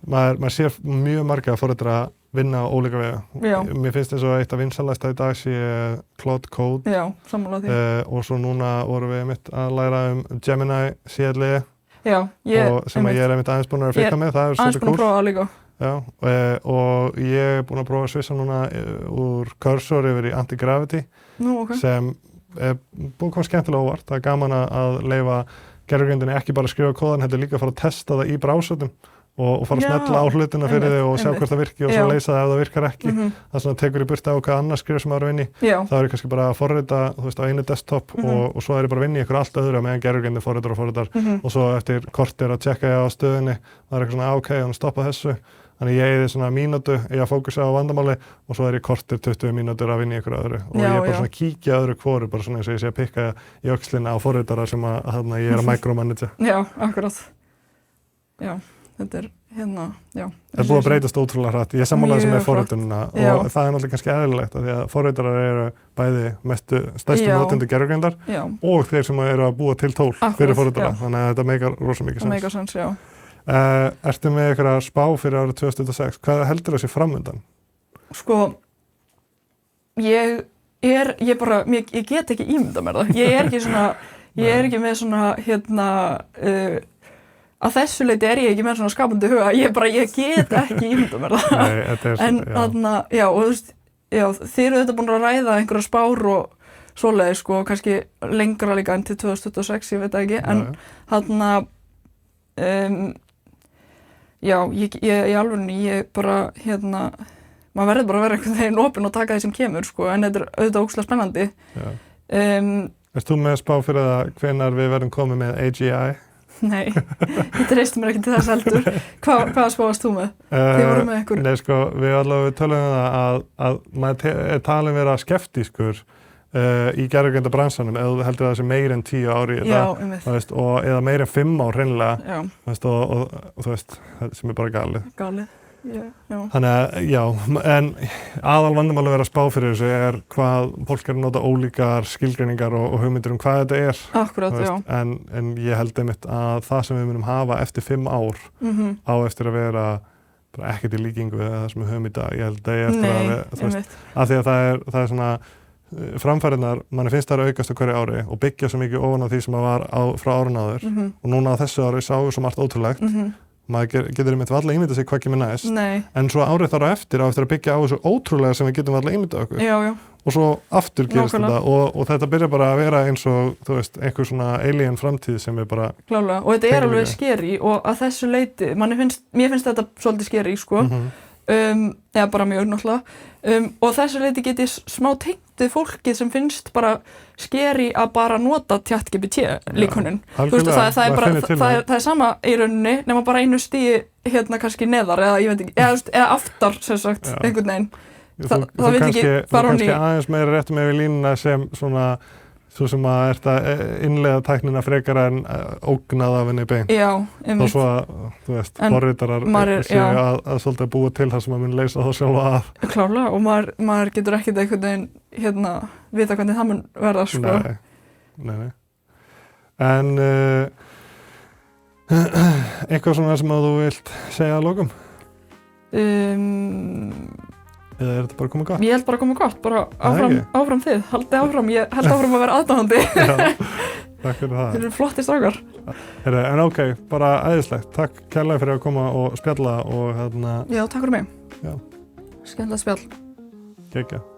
Maður sér mjög marga forritara vinna á ólíka vega. Já. Mér finnst eins og eitt af vinsælasta í dag sé Cloud Code. Já, sammála því. Og svo núna vorum við einmitt að læra Gemini CLE. Já, sem ég er einmitt aðeins búin að fylgja með. Það er aðeins búin að prófa það líka. Já, og ég er búin að prófa að svissa núna úr Cursor yfir í Antigravity. Nú, ok. Sem búið að koma skemmtilega óvart. Það er gaman að leyfa gervigreindinni ekki bara að skrifa kóðan, heldur líka að fara að testa það í browserunum og fara að smella á hlutina fyrir þig og sjá hvort það virki og svo leysa það ef það virkar ekki. Það svona tekur í burtu á hvað annars skrifa sem það er að vinna í. Það er kannski bara að forrita, þú veist, á einu desktop og svo er ég bara að vinna í ykkur allt öðru meðan gervigreindin forritar og svo eftir kortir að tjekka ég á stöðinni. Það er eitthvað svona, ok, hann stoppa þessu. Þannig ég eyði svona mínútu í að fókusa á vandamáli og svo er ég kortir 20 mínútur að vinna í ykkur öðru. Og ég er bara svona að kíkja öðru hvoru, bara svona eins og ég sé að pikka í öxlina á forritara sem að ég er að micromanage. Já, akkurat. Já, þetta er já. Það er búið að breytast ótrúlega hratt. Ég sammála þessu með forritunina og það er náttúrulega kannski eðlilegt að því að forritarar eru bæði stærstu notendur gervigreindar og þeir sem eru að búa til tól fyrir forritara. Þannig að þetta meikar rosa mikið sens. Það meikar sens, já. Ertu með eitthvað spá fyrir árið 2006? Hvað heldur þessi framundan? Sko, ég get ekki ímynda mér það. Ég er ekki með svona, að þessu leyti er ég ekki með svona skapandi huga. Ég get ekki ímynda mér það. Nei, þetta er svona, já. Og þú veist, þið eru þetta búin að ræða einhverja spár og svoleiðis, sko, kannski lengra líka enn til 2026, ég veit ekki, en já, í alvörunni, ég bara, maður verður bara að vera einhvern veginn opinn og taka því sem kemur, sko, en þetta er auðvitað ógeðslega spennandi. Erst þú með spá fyrir það hvenær við verðum komið með AGI? Nei, ég treysti mér ekki til þess heldur. Hvað spáast þú með? Þið voru með ykkur? Nei, sko, við tölum að maður er talin vera skeptískur í gervigreinda-bransanum ef þú heldur það sé meir en 10 ári í þetta, eða meir en 5 ár hreinlega, og þú veist, sem er bara galið. Já. Þannig að, já, en aðal vandamál að vera að spá fyrir þessu hvað fólk að nota ólíkar skilgreiningar og hugmyndir hvað þetta Akkurat, já. En ég held einmitt að það sem við munum hafa eftir 5 ár á eftir að vera bara ekkert í líkingu við það sem við höfum í dag. Ég held að ég eftir að af því að það er svona framfærinar, manni finnst það að aukast á hverju ári og byggja svo mikið ofan á því sem var frá árun áður og núna á þessu ári sáu svo margt ótrúlegt maður getur einmitt varla ímyndað sig hvað kemur næst en svo árið þar á eftir að byggja á þessu ótrúlega sem við getum varla ímyndað okkur og svo aftur gerist þetta og þetta byrjar bara að vera eins og þú veist, einhver svona alien framtíð sem er bara klálega, og þetta alveg scary og að þessu leyti, mér finnst þetta svolítið scary, sko eða bara mjög náttúrulega og þessu leyti get ég smá tengt við fólkið sem finnst bara scary að bara nota ChatGPT líkunum. Þú veist það er sama í rauninni nema bara einu stigi hérna kannski neðar eða ég veit ekki, eða aftar sem sagt einhvern veginn. Það veit ekki fara hún í. Þú kannski aðeins meira réttum yfir línuna sem svona svo sem að ert að innleiða tæknina frekar en ógnað af henni beint. Já, einmitt. Og svo að, þú veist, forritarar séu að svolítið búa til það sem að mun leysa þá sjálfa af. Klárlega, og maður getur ekkert einhvern veginn, vita hvernig það mun verða, sko. Nei. En eitthvað svona sem að þú vilt segja að lokum? Eða er þetta bara komið gott? Ég held bara komið gott, bara áfram þið, haldið áfram, ég held áfram að vera aðdáðandi. Já, takk fyrir það. Þeir eru flotti strákar. En ok, bara æðislegt, takk kærlega fyrir að koma og spjalla og Já, takk fyrir mig. Já. Skemmtilegt spjall. Geggjað.